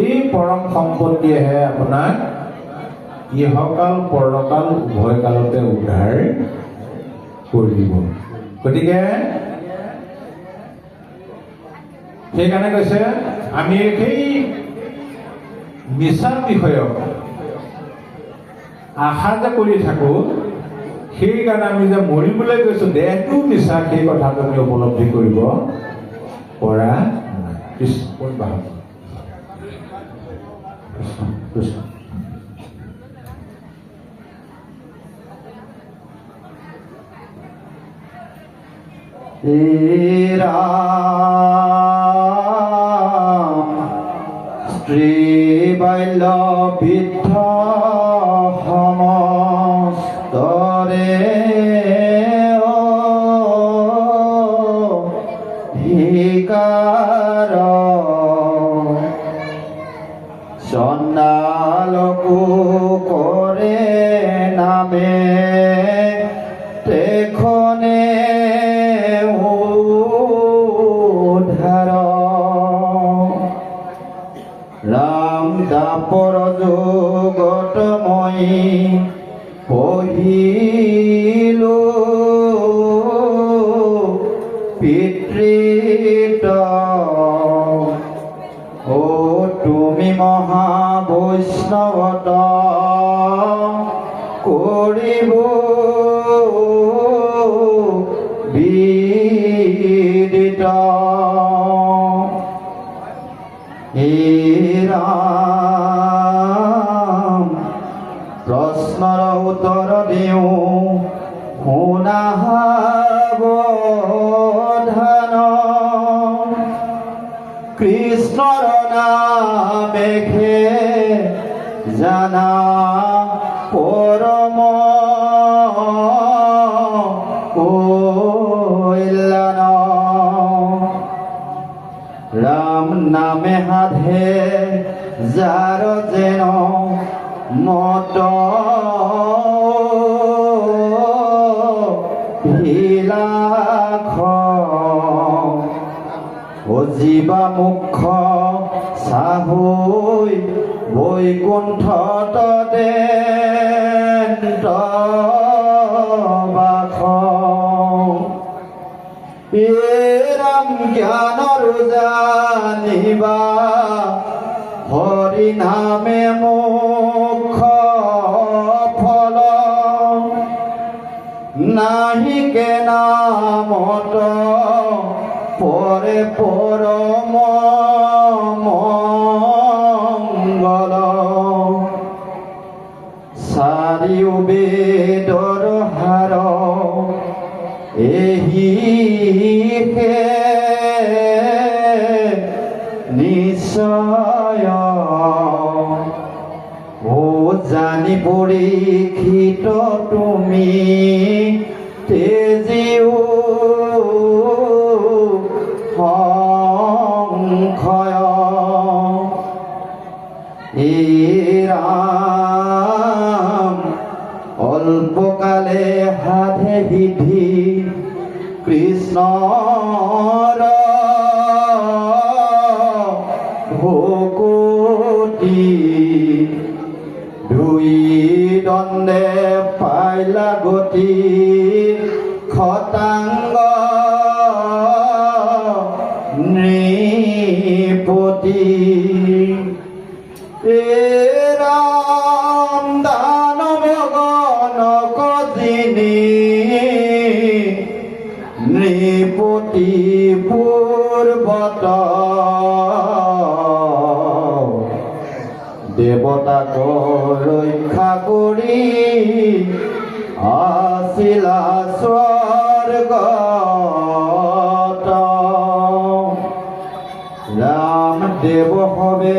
এই পৰম সম্পত্তিয়েহে আপোনাক ইহকাল পৰকাল উভয় কালতে উদ্ধাৰ কৰিব। গতিকে সেইকাৰণে কৈছে আমি সেই মিছা বিষয়ক আশা যে কৰি থাকো, সেইকাৰণে আমি যে মৰিবলৈ গৈছো, দেহটো মিছা, সেই কথাটো আমি উপলব্ধি কৰিব পৰা নাই। কৃষ্ণ কৃষ্ণ স্ত্ৰী বাল্য বৃদ্ধ সমস্তৰে ভিকাৰ, চণ্ডালকো কৰে নামে তেখনে উদ্ধাৰ। আমি পঢ়িলো পিতৃত ও তুমি মহাবৈষ্ণৱত কৰিব বিদিত হে ৰাম প্ৰশ্নৰ উত্তৰ দিওঁ শুনা সাৱধান কৃষ্ণৰ নামেহে জানা পৰম কল্যাণ ৰাম নামে সাধে যাৰ যেন মত হিলাখ অজীৱা মুখ চাহৈ বৈকুণ্ঠত দেন্ত বাস হে ৰাম জ্ঞানৰ জানিবা হৰি নামে মুখ ফল নাহিকে নামত পৰে পৰম মংগল চাৰিও বেদৰ হাৰ এহিহে নিশ্চয় ও জানি পৰীক্ষিত তুমি তেজিও সংশয় হে ৰাম অল্পকালে সাধে সিদ্ধি কৃষ্ণৰ ভকতি দুই দণ্ডে পাইলা গতি খতাংগ নৃপতি হে ৰাম দানৱ গণক যিনি নৃপতি পূৰ্বত দেৱতাক ৰক্ষা কৰি আছিলা স্বৰ্গত ৰামদেৱ হবে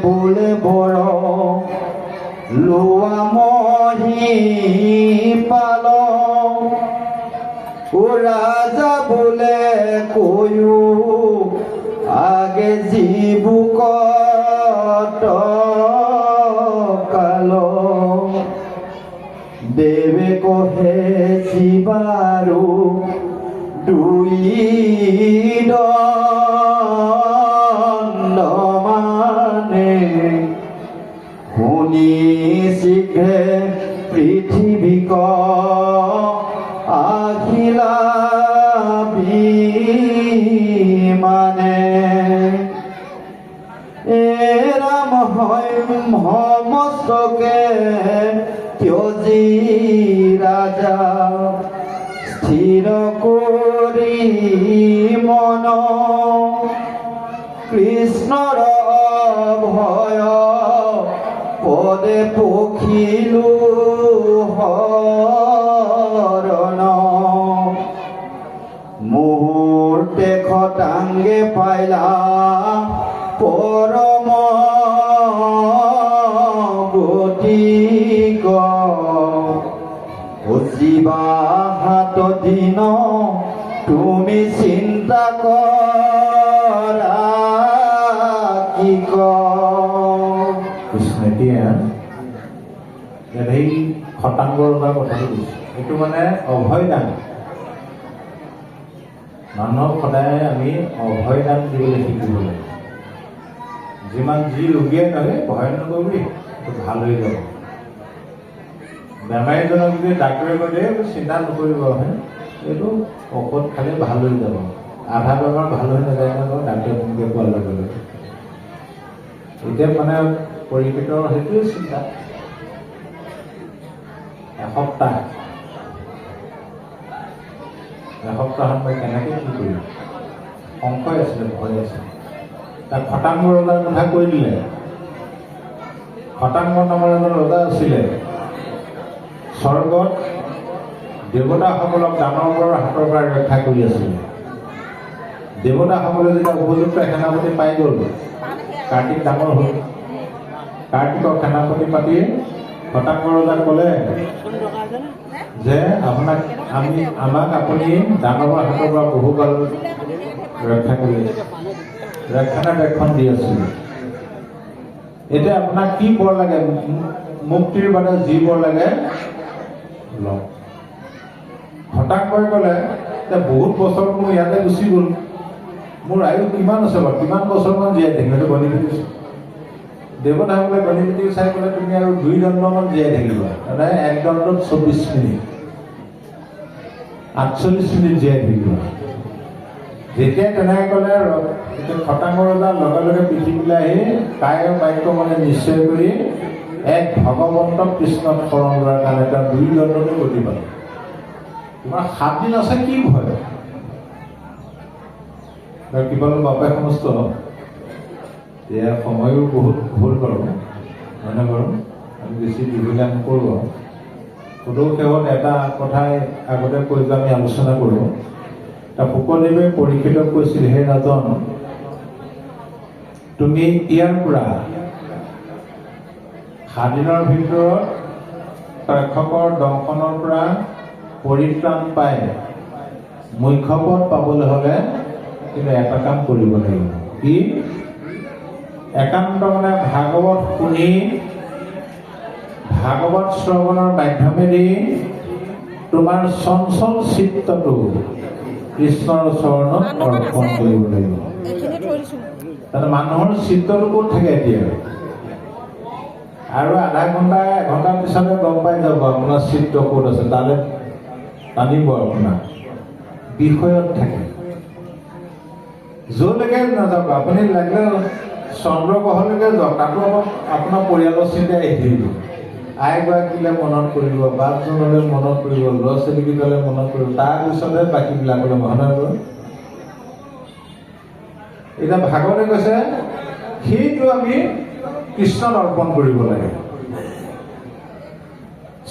বোলে বৰ লোৱা মহি পাল ও ৰাজা বোলে কৈও আগে জীবুকত কাল দেৱে কহে শিৱাৰু দুই দণ্ড মানে শুনি শীঘ্ৰে পৃথিৱীক আহিলা বিমানে এ ৰাম হয় সমস্তকে ত্যজি ৰাজা স্থিৰ কৰি মন কৃষ্ণৰ ভয় পদে পখিলো হৰণ মুহূৰ্তে খটাংগে পাইলা পৰম গতিক জীৱা হাত দিন তুমি চিন্তা কৰা কি কৃষ্ণ এতিয়া এই খটাংগৰ পৰা কথাটো কৈছে এইটো মানে অভয় দান মানুহক সদায় আমি অভয় দান দিবলৈ শিকিব লাগে যিমান যি ৰোগীয়ে নহয় ভয় নকৰিবি এইটো ভাল হৈ যাব বেমাৰীজনক যদি ডাক্তৰে কৈ দিয়ে চিন্তা নকৰিব, এইটো ঔষধ খালে ভাল হৈ যাব, আধা বেমাৰ ভাল হৈ নাযায় নহয় ডাক্তৰে তেনেকৈ কোৱাৰ লগে লগে। এতিয়া মানে পৰীক্ষিতৰ সেইটোৱে চিন্তা। এসপ্তাহত মই কেনেকৈ কি কৰিম, সংশয় আছিলে, ভয় আছিলে। তাক খটাংগ ৰজাৰ কথা কৈ দিলে। খটাংগ নামৰ এজন ৰজা আছিলে, স্বৰ্গত দেৱতাসকলক দানৱৰ হাতৰ পৰা ৰক্ষা কৰি আছিলে। দেৱতাসকলে যেতিয়া উপযুক্ত সেনাপতি পাই গ'ল, কাৰ্তিক ডাঙৰ হ'ল। কাৰ্তিকক সেনাপতি পাতি খটাংগ ৰজাক ক'লে যে আমাক আপুনি দানৱৰ হাতৰ পৰা বহুকাল ৰক্ষা কৰি ৰক্ষণাবেক্ষণ দি আছিলে। এতিয়া আপোনাক কি বৰ লাগে, মুক্তিৰ বাবে যি বৰ লাগে লওক। খটাংগই ক'লে যে বহুত বছৰ মোৰ ইয়াতে গুচি গ'ল, মোৰ আয়ু কিমান আছে বাৰু, কিমান বছৰমান জীয়াই থাকিম, এইটো গণি পিটিছোঁ। দেৱতাসকলে গণি পিটি চাই ক'লে তুমি আৰু 2 দণ্ডমান জীয়াই থাকিবা, মানে 1 দণ্ডত 24 মিনিট, 48 মিনিট জীয়াই থাকিবা। যেতিয়াই তেনেকৈ ক'লে খটাংগ ৰজাৰ লগে লগে পৃথিৱীলৈ আহি কায় বাক্য মানে নিশ্চয় কৰি এক ভগৱন্ত কৃষ্ণক শৰণ লোৱাৰ কাৰণে তেওঁ 2 দণ্ডতে গতি পালে। তোমাৰ 7 দিন আছে, কি ভয়? কিবা বাপে সমস্ত এতিয়া সময়ো বহুত ভুল কৰোঁ, হয়নে বাৰু? আমি বেছি দীঘলীয়া নকৰোঁ। সদৌ শেহত এটা কথাই আগতে কৈ যে আমি আলোচনা কৰোঁ। শুকদেৱে পৰীক্ষিতক কৈছিল, হে ৰাজন, তুমি ইয়াৰ পৰা 7 দিনৰ ভিতৰত তক্ষকৰ দংশনৰ পৰা পৰিত্ৰাণ পাই মুখ্য পদ পাবলৈ হ'লে কিন্তু এটা কাম কৰিব লাগিব। কি? একান্ত মানে ভাগৱত শুনি, ভাগৱত শ্ৰৱণৰ মাধ্যমেদি তোমাৰ চঞ্চল চিত্তটো কৃষ্ণৰ চৰণত অৰ্পণ কৰিব লাগিব। তাৰমানে মানুহৰ চিত্তটো ক'ত থাকে এতিয়া? আৰু আধা ঘণ্টা 1 ঘণ্টাৰ পিছতে গম পাই যাব আপোনাৰ চিত্ত ক'ত আছে, তালৈ টানিব আপোনাৰ বিষয়ত থাকে। য'লৈকে নাযাওক, আপুনি লাগিলে চন্দ্ৰগ্ৰহলৈকে যাওক, তাতো আপোনাৰ পৰিয়ালৰ চিন্তাই আহি থাকিব। আইগৰাকীলৈ মনত কৰিব, বাপজনলৈ মনত কৰিব, ল'ৰা ছোৱালীকেইটালৈ মনত কৰিব, তাৰপিছতহে বাকীবিলাকলৈ মনত কৰিব। এতিয়া ভাগৱতে কৈছে সেইটো আমি কৃষ্ণত অৰ্পণ কৰিব লাগে।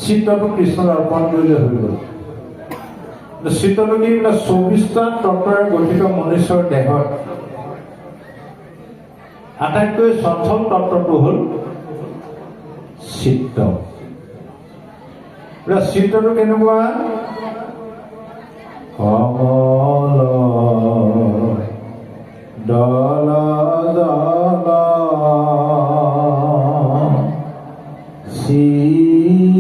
চিত্তটো কৃষ্ণত অৰ্পণ কৰিলে হৈ গ'ল। চিত্তটো কি? 24টা তত্ত্বৰে গঠিত মনুষ্যৰ দেহত আটাইতকৈ চঞ্চল তত্ত্বটো হ'ল চিত্ত। চিত্তটো কেনেকুৱা? কমল দল জল চিত্ত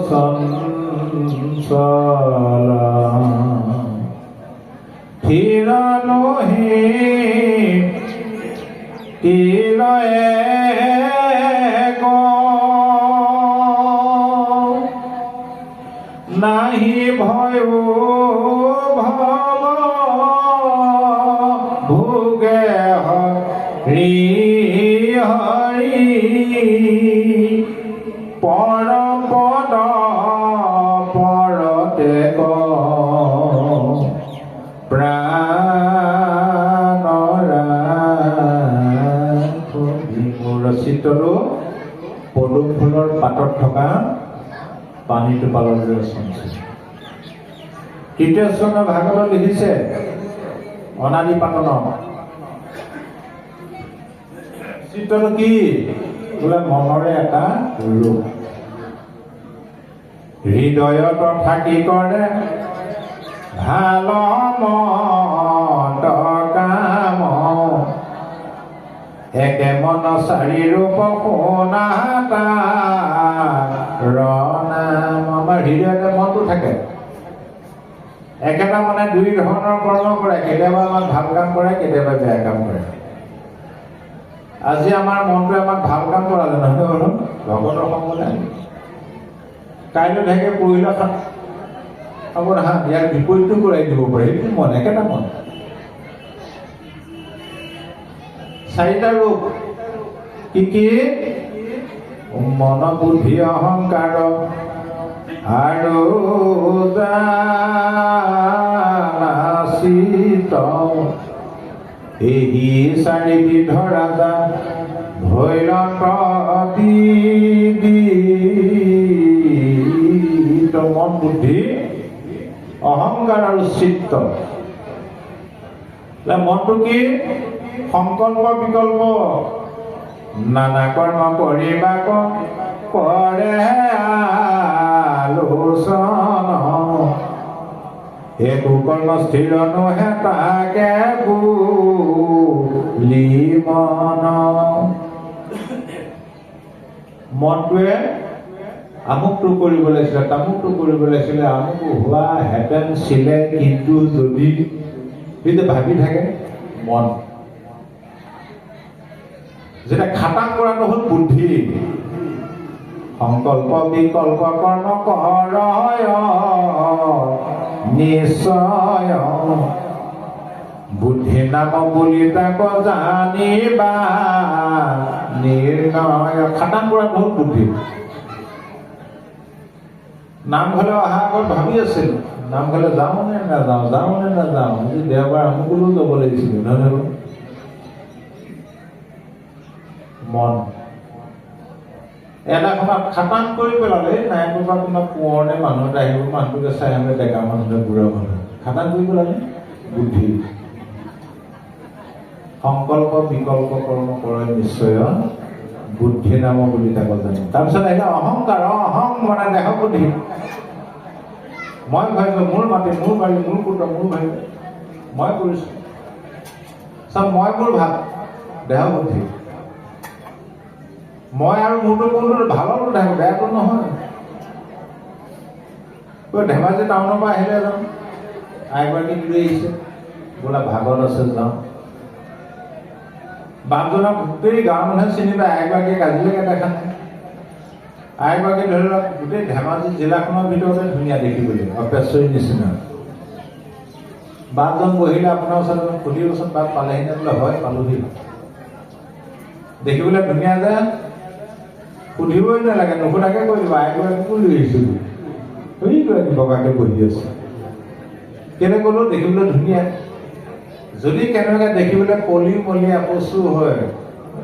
চঞ্চল থিৰ নহি তিলয়ে নাহি ভয় ভৱ ভোগে হৰি হৰি পৰম পদ পৰতে চিত্ৰটো পদুম ফুলৰ পাতত থকা পানী টোপালৰ দৰে চঞ্চল। তৃতীয় চৰণৰ ভাগৱত লিখিছে অনাদি পাতন। চিত্ৰটো কি? বোলে মনৰে এটা ৰূপ, হৃদয়ত থাকি কৰে ভাল মন্দ কাম, একে মন 4 ৰূপ শুনা নাম। আমাৰ হৃদয়তে মনটো থাকে। একেটা মানে 2 ধৰণৰ কৰ্ম কৰে, কেতিয়াবা আমাক ভাল কাম কৰে, কেতিয়াবা বেয়া কাম কৰে। আজি আমাৰ মনটোৱে আমাক ভাল কাম কৰালে নহয়, ভগৱতৰ সংগ নাই। কাইলৈ থাকে পৰহিলা খাব নাহা ইয়াৰ বিপৰীতটো কৰাই দিব পাৰে সেইটো মন একেটা মন চাৰিটা ৰোগ কি মন বুদ্ধি অহংকাৰ আৰু জানাচিত এই চাৰিবিধ ৰাজা ভৈৰৱ মন বুদ্ধি অহংকাৰ আৰু চিত্ত মনটো কি সংকল্প বিকল্প নানা কৰ্ম কৰিবাক কৰে আলোচন একো কৰ্ম স্থিৰ নহে তাকে বুলি মন মনটোৱে আমুকটো কৰিব লাগিছিলে তামুকটো কৰিব লাগিছিলে আমুকটো হোৱা হেঁতেন ছিলে কিন্তু যদি কিন্তু ভাবি থাকে মন যেটা খাটাং কৰাটো হ'ল বুদ্ধি সংকল্প বিকল্প কৰ্ম কৰ নিশ্চয় বুদ্ধি নাম বুলি তাক জানিবা নিৰ্ণয় খাটাং কৰাটো হ'ল বুদ্ধি নামঘৰলৈ অহাৰ আগত ভাবি আছিল নামঘৰলৈ যাওঁ নে নাযাওঁ আজি দেওবাৰ আমুকলৈও যাব লাগিছিল নহয় মন এটা সময়ত খাটাং কৰি পেলালে নাইবৰ পৰা তোমাৰ পুৰণে মানুহ এটা আহিব মানুহটোকে চাই আমি ডেকা মানুহে বুঢ়া মানুহ খাটাং কৰি পেলালে বুদ্ধি সংকল্প বিকল্প কৰ্ম কৰে নিশ্চয় বুদ্ধি নাম বুলি তাক জানে তাৰপিছত আহিলে অহংকাৰ অহং মানে দেহ বুদ্ধি মই ভাবিছোঁ মোৰ মাটি মোৰ বাৰী মোৰ পুত্ৰ মোৰ ভাই মই কৰিছোঁ চব মই মোৰ ভাব দেহ বুদ্ধি মই আৰু মোৰটো কোনটো ভালতো থাকোঁ বেয়াটো নহয় ধেমাজি টাউনৰ পৰা আহিলে যাম আইগৰাকীক লৈ আহিছে বোলা ভাগত আছে যাওঁ বাপজনক গোটেই গাঁৱৰ মানুহে চিনি পায় আইগৰাকীক আজিলৈকে দেখা নাই আইগৰাকী ধৰি লওক গোটেই ধেমাজি জিলাখনৰ ভিতৰতে ধুনীয়া দেখিবলৈ অপেশ্বৰীৰ নিচিনা বাপজন বহিলে আপোনাৰ ওচৰত সুধিবচোন বাপ পালেহি নে বোলে হয় পালোহি দেখিবলৈ ধুনীয়া যে সুধিবই নালাগে নুসুধাকে কৈ দিব আইগৰাকীকো লৈ আহিছিলোঁ সেইগৰাকী বগাকে বহি আছে কেনে ক'লো দেখিবলৈ ধুনীয়া যদি কেনেবাকৈ দেখিবলৈ কলি মলি আপচু হয়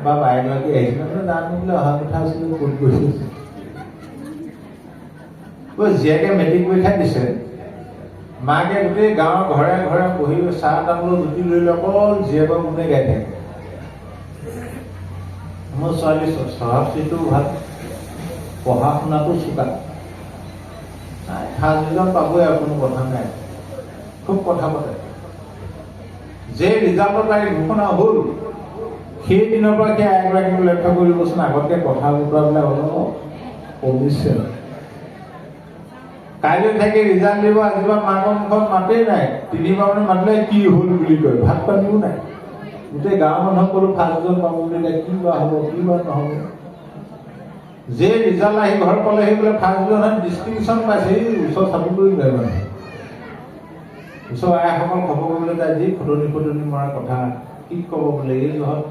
বা আইগৰাকী আহিছিলে জানো বোলে অহা কথা আছিলে ক'ত গৈছিল জীয়েকে মেট্ৰিক পৰীক্ষা দিছে মাকে গোটেই গাঁৱৰ ঘৰে ঘৰে বহি চাহ তামোলৰ জুতি লৈ লৈ অকল জীয়েকৰ গুণে গাই থাকে মোৰ ছোৱালী স্বভাৱটো ভাল পঢ়া শুনাটো চোকা ফাৰ্ষ্ট ডিভিজন পাবই আৰু কোনো কথা নাই খুব কথা পাতে যে ৰিজাল্টৰ তাৰিখ ঘোষণা হ'ল সেই দিনৰ পৰা সেই আইগৰাকীক লক্ষ্য কৰিবচোন আগতকৈ কথা বতৰাবিলাক অলপ কমিছে কাইলৈ থাকি ৰিজাল্ট দিব আজিবা মাকৰ মুখত মাতেই নাই তিনিবাৰ মানে মাতিলে কি হ'ল বুলি কয় ভাত পানীও নাই গোটেই গাঁৱৰ মানুহক ক'লো ফাৰ্ষ্ট ডিভিজন পাব বুলি কি বা হ'ব কি বা নহ'ব যে ৰিজাল্ট আহি ঘৰ পালেহি বোলে ফাৰ্ষ্ট ডিভিজনত ডিষ্টিংশ্যন পাইছে এই ওচৰ চাবলৈ যায় মানে ওচৰ আইসকল খবৰ কৰিবলৈ যায় যি খুটনি মৰা কথা কি ক'ব বোলে এই জহত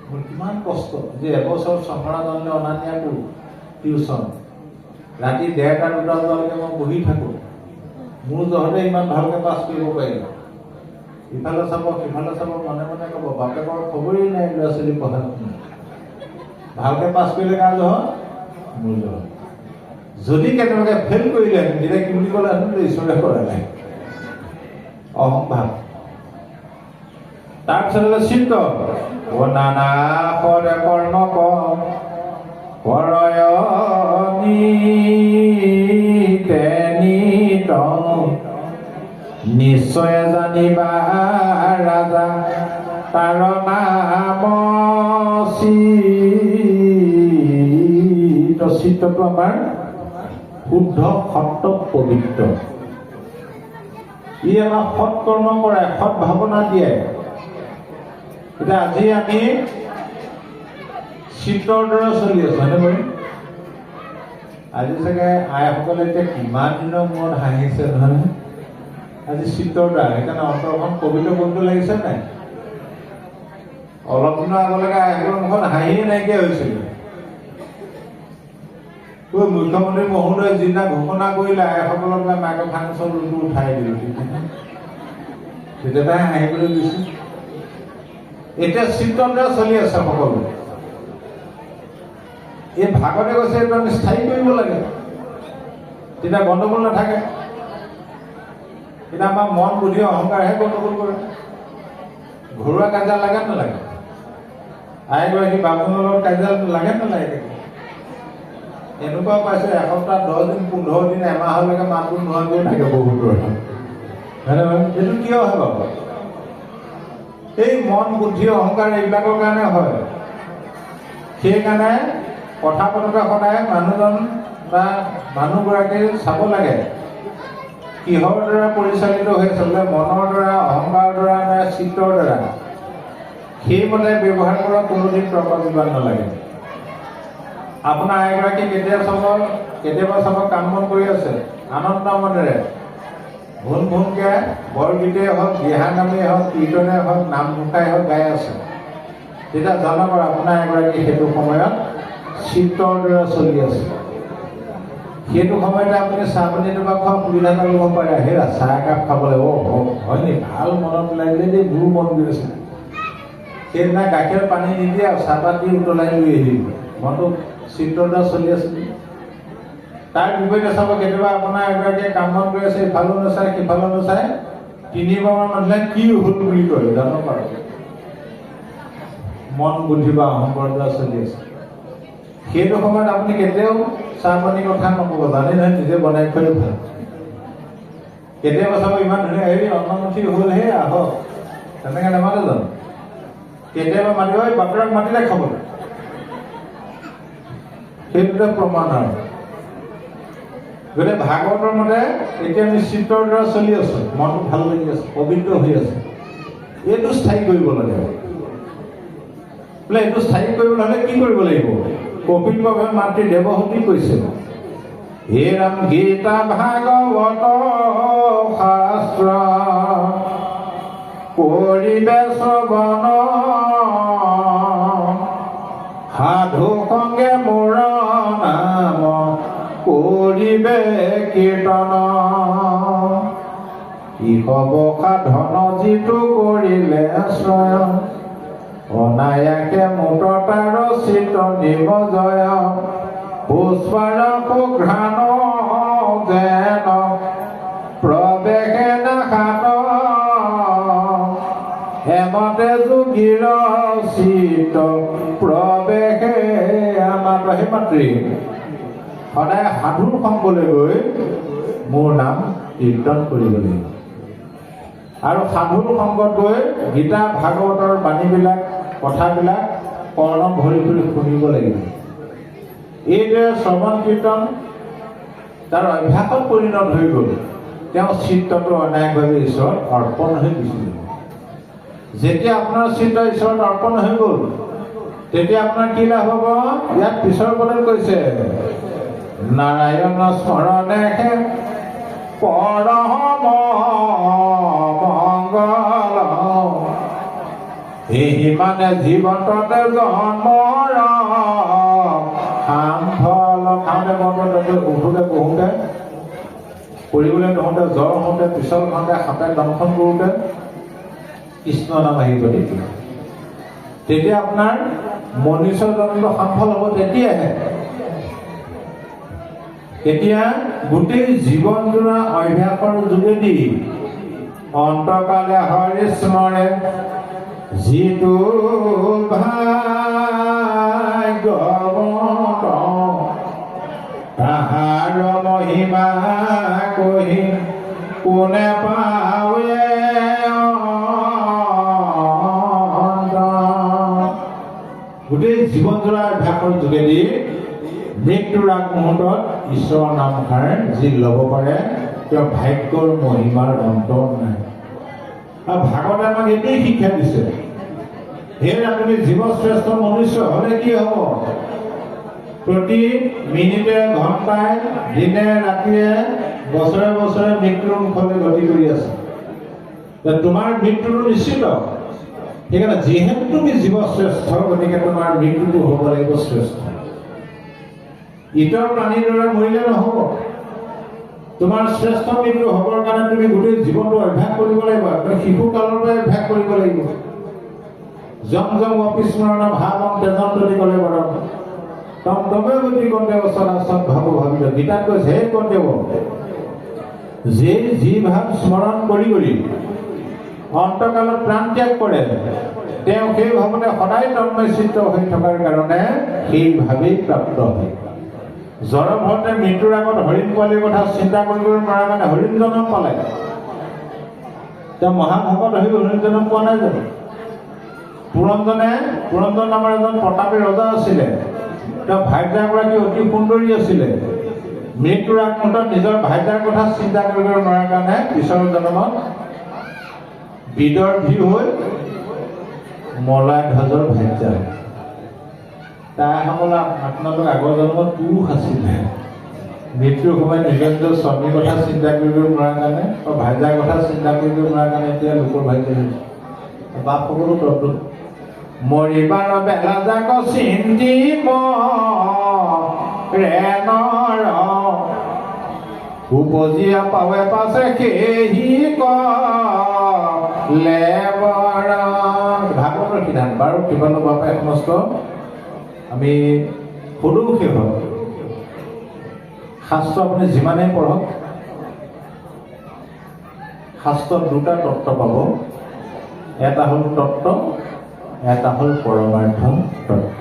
মোৰ কিমান কষ্ট যে এবছৰ চহৰা জানলৈ অনা নিয়াটো টিউশ্যন ৰাতি 1:30 2টা বজালৈকে মই বহি থাকোঁ মোৰ জহতে ইমান ভালকৈ পাছ কৰিব পাৰিম ইফালে চাব সিফালে চাব মনে মনে ক'ব বাপেকৰ খবৰেই নাই ল'ৰা ছোৱালী পঢ়া শুনা ভালকৈ পাছ কৰিলে কাৰ জহত মোৰ জহত যদি কেনেবাকৈ ফেইল কৰিলে তেতিয়া কি বুলি ক'লে ঈশ্বৰে কৰা নাই অহংভাৱ তাৰপিছত চিন্ত নানা পদে কৰ্ম নিশ্চয় জানিবা ৰাজা তাৰ নাম চিত্তটো আমাৰ শুদ্ধ সত্য পবিত্ৰ ই আমাক সৎ কৰ্ম কৰে সৎ ভাৱনা দিয়ে এতিয়া আজি আমি চিত্ৰৰ দৰে চলি আছো হয়নে বাৰু আজি চাগে আইসকলে এতিয়া কিমান দিনৰ মূৰত হাঁহিছে নহয় আজি চিত্ৰৰ দ্বাৰা সেইকাৰণে অন্তৰখন পবিত্ৰ বন্ধু লাগিছে নাই অলপ দিনৰ আগলৈকে আইসকলৰ মুখত হাঁহিয়ে নাইকিয়া হৈছিল মুখ্যমন্ত্ৰী মহোদয়ে যিদিনা ঘোষণা কৰিলে আইসকলক মাইক্ৰ' ফাইনেন্সৰ লোনটো উঠাই দিলোঁ তেতিয়াই হাঁহিবলৈ দিছোঁ এতিয়া চিত্ৰৰ দ্বাৰা চলি আছে সকলো এই ভাগতে কৈছে এইটো আমি স্থায়ী কৰিব লাগে তেতিয়া গণ্ডগোল নাথাকে তেতিয়া আমাৰ মন বুদ্ধি অহংকাৰহে গণ্ডগোল কৰে ঘৰুৱা কাজিয়া লাগে নালাগে আইগৰাকী বামুণৰ লগত কাজিয়া লাগে নালাগে এনেকুৱা পাইছে এসপ্তাহ 10 দিন 15 দিন এমাহলৈকে মাতবোৰ নোহোৱাকৈ থাকে বহুতৰ এইটো কিয় হয় বাৰু এই মন বুদ্ধি অহংকাৰ এইবিলাকৰ কাৰণে হয় সেইকাৰণে কথা পতকে সদায় মানুহজন বা মানুহগৰাকী চাব লাগে কিহৰ দ্বাৰা পৰিচালিত হৈ আছে বোলে মনৰ দ্বাৰা অহংকাৰৰ দ্বাৰা নে চিত্ৰৰ দ্বাৰা সেইমতে ব্যৱহাৰ কৰা কোনোদিন তৰ্ক বিবাদ নালাগে আপোনাৰ এগৰাকী কেতিয়াবা চাব কাম বন কৰি আছে আনন্দ মনেৰে ভুন ভুনকে বৰগীতেই হওক দিহানামেই হওক কীৰ্তনেই হওক নাম ঘোষাই হওক গাই আছে তেতিয়া জানক আপোনাৰ এগৰাকী সেইটো সময়ত চিত্ৰৰ দ্বাৰা চলি আছে সেইটো সময়তে আপুনি চাহ পানী বা খোৱা সুবিধা এটা ল'ব পাৰে হেৰা চাহ একাপ খাবলৈ হয় নি ভাল মনত লাগিলে দেই মোৰো মন গৈ আছে সেইদিনা গাখীৰ পানী নিদিয়ে আৰু চাহপাত দি উতলাই লৈ আহিব মনটো চিত্ৰৰ দ্বাৰা চলি আছে তাৰ বিপৰীতে চাব কেতিয়াবা আপোনাৰ এগৰাকীয়ে কাম বন কৰি আছে ইফালেও নাচায় সিফালেও নাচায় 3 বাৰ মানুহে কি হ'ল বুলি কয় জানো পাৰে মন বুদ্ধি বা অহংকাৰৰ দ্বাৰা চলি আছে সেইটো সময়ত আপুনি কেতিয়াও চাহ পানী কথা নক'ব জানে নহয় নিজে বনাই খোৱাই ভাল কেতিয়াবা চাব ইমান ধুনীয়া হেৰি অন্নমুঠি হ'লহে আহক তেনেকৈ নামাতে জানো কেতিয়াবা মাতিব বাপেৰক মাতিলে খাবলৈ সেইটোতে প্ৰমাণ আৰু গতিকে ভাগৱতৰ মতে এতিয়া আমি চিত্ৰৰ দ্বাৰা চলি আছোঁ মনটো ভাল লাগি আছে পবিত্ৰ হৈ আছে এইটো স্থায়ী কৰিব লাগে বোলে এইটো স্থায়ী কৰিবলৈ হ'লে কি কৰিব লাগিব কপিল বাবে মাতৃ দেৱহতী কৈছে হে ৰাম গীতা ভাগৱত শাস্ত্ৰ কৰিবে শ্ৰৱণ সাধু সংগে মোৰ নাম কৰিবে কীৰ্তন ইহব সাধন যিটো কৰিলে স্বয়ং অনায়াসে মুততাৰ চিত নিব জয় পুষ্পাৰ সুঘ্ৰাণ যেন প্ৰৱেশে নাখাত হেমতে যোগীৰ চিত প্ৰৱেশে আমাৰ হে মাতৃ সদায় সাধুৰ সংগলৈ গৈ মোৰ নাম কীৰ্তন কৰিব লাগিব আৰু সাধুৰ সংগত গৈ গীতা ভাগৱতৰ বাণীবিলাক কথাবিলাক কৰ্ণ ভৰি ভৰি শুনিব লাগিব এইদৰে শ্ৰৱণ কীৰ্তন তাৰ অভ্যাসত পৰিণত হৈ গ'ল তেওঁ চিত্তটো অনায়াসভাৱে ঈশ্বৰত অৰ্পণ হৈ গুচি যাব যেতিয়া আপোনাৰ চিত্ত ঈশ্বৰত অৰ্পণ হৈ গ'ল তেতিয়া আপোনাৰ কি লাভ হ'ব ইয়াত পিছৰ পদত কৈছে নাৰায়ণ স্মৰণে পৰম মংগল এই মানে জীৱনতে জন্মৰ সামফল খাওঁতে বন্ধতে উঠোতে বহোঁতে কৰিবলৈ নহওঁতে জ্বৰ হওঁতে পিছল খাওঁতে সাপে দংশন কৰোঁতে কৃষ্ণ নাম আহিব তেতিয়া আপোনাৰ মনুষ্য জন্মটো সামফল হ'ব তেতিয়াহে এতিয়া গোটেই জীৱন জোৰা অভ্যাসৰ যোগেদি অন্তকালে হৰি স্মৰে যিটো ভাগৱত তাহাৰ মহিমা কহি কোনে পাৱে গোটেই জীৱন জোৰা অভ্যাসৰ যোগেদি মৃত্যুৰ আগমুহূৰ্তত ঈশ্বৰৰ নামষাৰ যি ল'ব পাৰে তেওঁ ভাগ্যৰ মহিমাৰ অন্ত নাই আৰু ভাগৱতে আমাক এটাই শিক্ষা দিছে হে আপুনি জীৱশ্ৰেষ্ঠ মনুষ্য হ'লে কি হ'ব প্ৰতি মিনিটে ঘণ্টাই দিনে ৰাতিয়ে বছৰে বছৰে মৃত্যুৰ মুখলৈ গতি কৰি আছে। তোমাৰ মৃত্যুটো নিশ্চিত। সেইকাৰণে যিহেতু তুমি জীৱ শ্ৰেষ্ঠ, গতিকে তোমাৰ মৃত্যুটো হ'ব লাগিব শ্ৰেষ্ঠ। ইতৰ প্ৰাণীৰ দৰে মৰিলে নহ'ব। তোমাৰ শ্ৰেষ্ঠ মৃত্যু হ'বৰ কাৰণে তুমি গোটেই জীৱনটো অভ্যাস কৰিব লাগিব। শিশুকালৰ পৰাই অভ্যাস কৰিব লাগিব। জম জম অপিস্মৰণ ভাৱম তেজন যদি ক'লে বৰম তম তমে গতি কণ্ঠেৱ সদাসৎ ভাৱ ভাবিল। গীতাত কৈছে, হে কণ্ঠেৱ, যি ভাৱ স্মৰণ কৰি কৰি অন্তকালত প্ৰাণ ত্যাগ কৰে, তেওঁ সেই ভাৱতে সদায় তন্ময়চিত্ত হৈ থকাৰ কাৰণে সেই ভাৱেই প্ৰাপ্ত হয়। জড়ভৰতে মৃত্যুৰ আগত হৰিণ পোৱালিৰ কথা চিন্তা কৰিব নোৱাৰা কাৰণে হৰিণ জন্ম পালে। তেওঁ মহাভকত হৈ হৰিণ জন্ম পোৱা নাই জানো? পুৰঞ্জন নামৰ এজন প্ৰতাপী ৰজা আছিলে। তেওঁ ভাৰ্যাগৰাকী অতি সুন্দৰী আছিলে। মৃত্যুৰ আগমুহূৰ্তত নিজৰ ভাৰ্যাৰ কথা চিন্তা কৰিব নোৱাৰাৰ কাৰণে পিছৰ জন্মত বিদৰ্ভী হৈ মলয় ধ্বজৰ ভাৰ্যা। তাই সকলে আপোনালোক আগৰ জন্মত পুৰুষ আছিলে। মৃত্যুৰ সময়ত নিজৰ নিজৰ স্বামীৰ কথা চিন্তা কৰিব নোৱাৰাৰ কাৰণে, ভাৰ্যাৰ কথা চিন্তা কৰিব নোৱাৰাৰ কাৰণে এতিয়া লোকৰ ভাৰ্যা হৈছে। বাপ সকলো তত্ত্ব মৰিবাৰ বেলা যাক চিন্তি মৰ উপজিয়া পাৱে পাছে সেহি লেবৰ। ভাগৱতৰ সিদ্ধান্ত বাৰু কিমানো বাপাই সমস্ত আমি সৰু শেহত শাস্ত্ৰ আপুনি যিমানেই পঢ়ক, শাস্ত্ৰত দুটা তত্ত্ব পাব। এটা হ'ল তত্ত্ব, এটা হ'ল পৰমাৰ্থ তত্ত্ব।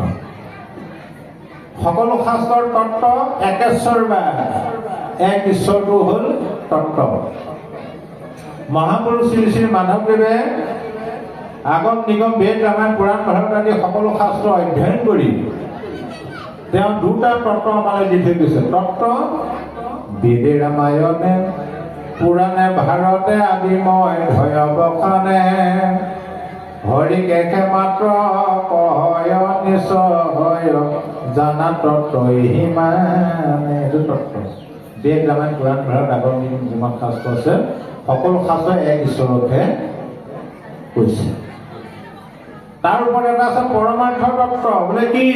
সকলো শাস্ত্ৰৰ তত্ত্ব একেশ্বৰবাদ, এক ঈশ্বৰটো হ'ল তত্ত্ব। মহাপুৰুষ শ্ৰী শ্ৰী মাধৱদেৱে আগম নিগম বেদ ৰামায়ণ পুৰাণ ভাৰত আদি সকলো শাস্ত্ৰ অধ্যয়ন কৰি তেওঁ দুটা তত্ত্ব আমালৈ দি থৈ গৈছে। তত্ত্ব বেদে ৰামায়ণে পুৰাণে ভাৰতে আদিময় ভয়বখানে হৰিক একে মাত্ৰ কহয় নিশ্চয় জানা তত্ত্ব সিমানে। এইটো তত্ত্ব বেদ ৰামায়ণ পুৰাণ ভাৰত আগৰ নিগম যিমান শাস্ত্ৰ আছে সকলো শাস্ত্ৰই এক ঈশ্বৰকহে কৈছে। তাৰ ওপৰত এটা আছে পৰমাৰ্থ তত্ত্ব। বোলে কি?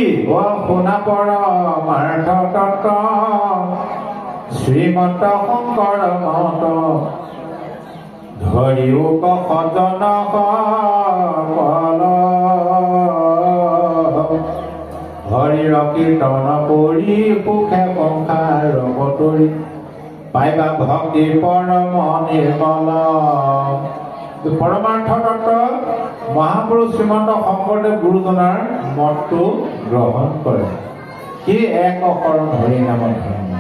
শুনা পৰমাৰ্থ তত্ত্ব শ্ৰীমন্ত শংকৰ মত ধৰিও সজন হৰিৰ কীৰ্তন কৰি সুখে সংসাৰ বতৰি পাইবা ভক্তি পৰম নিৰ্মল। পৰমাৰ্থ তত্ত্ব মহাপুৰুষ শ্ৰীমন্ত শংকৰদেৱ গুৰুজনাৰ মতটো গ্ৰহণ কৰে। কি? এক অকৰণ হৰি নামত ধৰ্ম।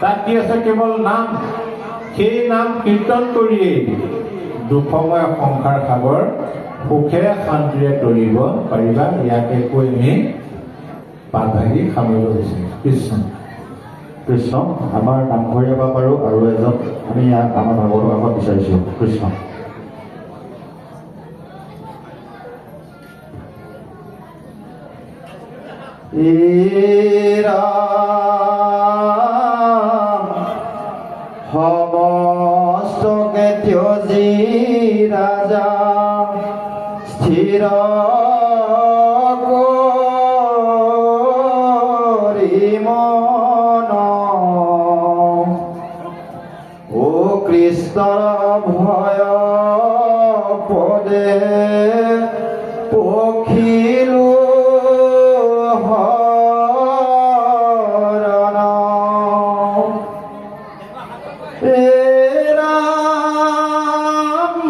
তাত কি আছে? কেৱল নাম। সেই নাম কীৰ্তন কৰিয়েই দুখময় সংসাৰ সাগৰ সুখে শান্তিৰে তৰিব পাৰিবা। ইয়াকে কৈ আমি পাত ভাগি সামৰিব বিচাৰিছোঁ। কৃষ্ণ কৃষ্ণ। আমাৰ নামঘৰীয়া বাপ আৰু এজন আমি ইয়াত আমাৰ ভাগৱতৰ কাষত বিচাৰিছোঁ। কৃষ্ণ। সমস্তকে ত্যজি ৰাজা স্থিৰ কৰি মন ও কৃষ্ণৰ ভয় পদে পখিলো হৰণ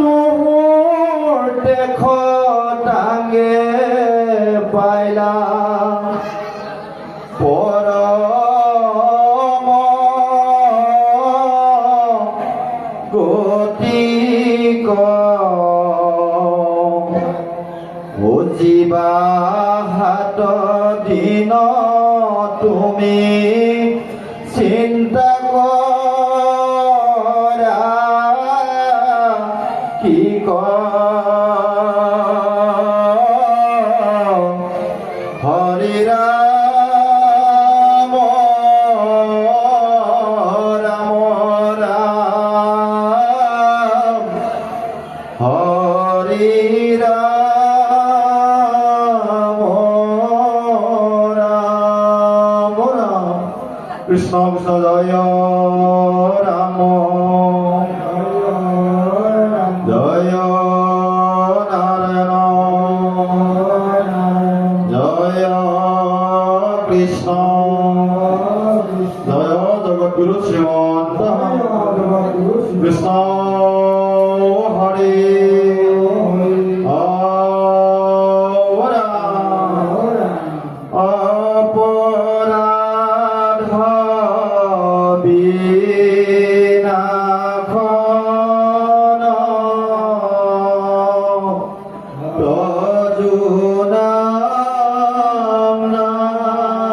মুহূৰ্তে খটাঙে পাইলা পৰম গতিক জীৱা হাত দিন তুমি চিন্তা কৰা কি হৰিৰা কৃষ্ণ কৃষ্ণ জয় রাম জয় নারায়ণ জয় কৃষ্ণ জয় জগৎগুরু শ্রীমন্ত কৃষ্ণ হরে অপরাধ বিনাশন তজুনাম নারায়ণ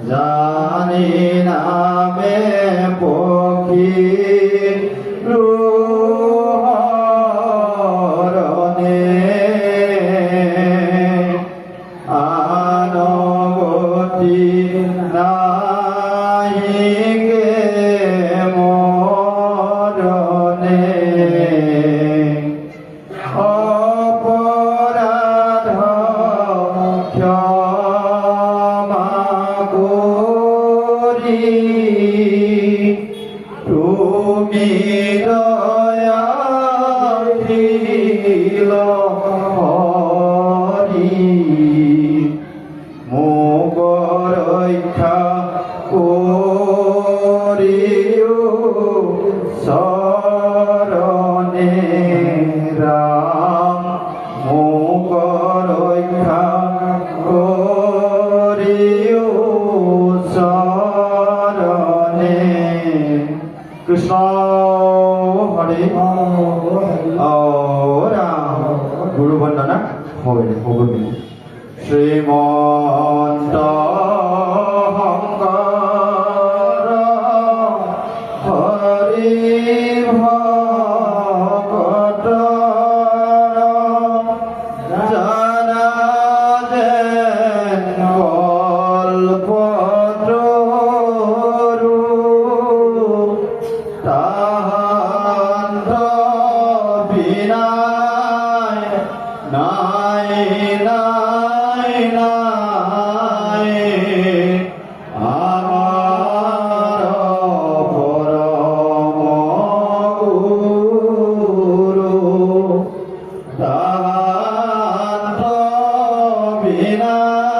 জানি নামে পক্ষী রুহরণে আনগতি নাহিকে মরণে অপরাধ ক্ষমা করি তুমি দয়াশীল হরি মোক ৰক্ষা কৰিও শৰণে ৰাম মোক ৰক্ষা কৰিও শৰণে কৃষ্ণ হৰে ৰাম গুৰু বন্দনা হয় হ'ব শ্ৰীমন্ত শংকৰ হৰি ভকত জানা যেন কল্পতৰু তাহান্ত বিনাই নাই নাই নাই আমাৰ পৰম গুৰু তাহান্ত বিনাই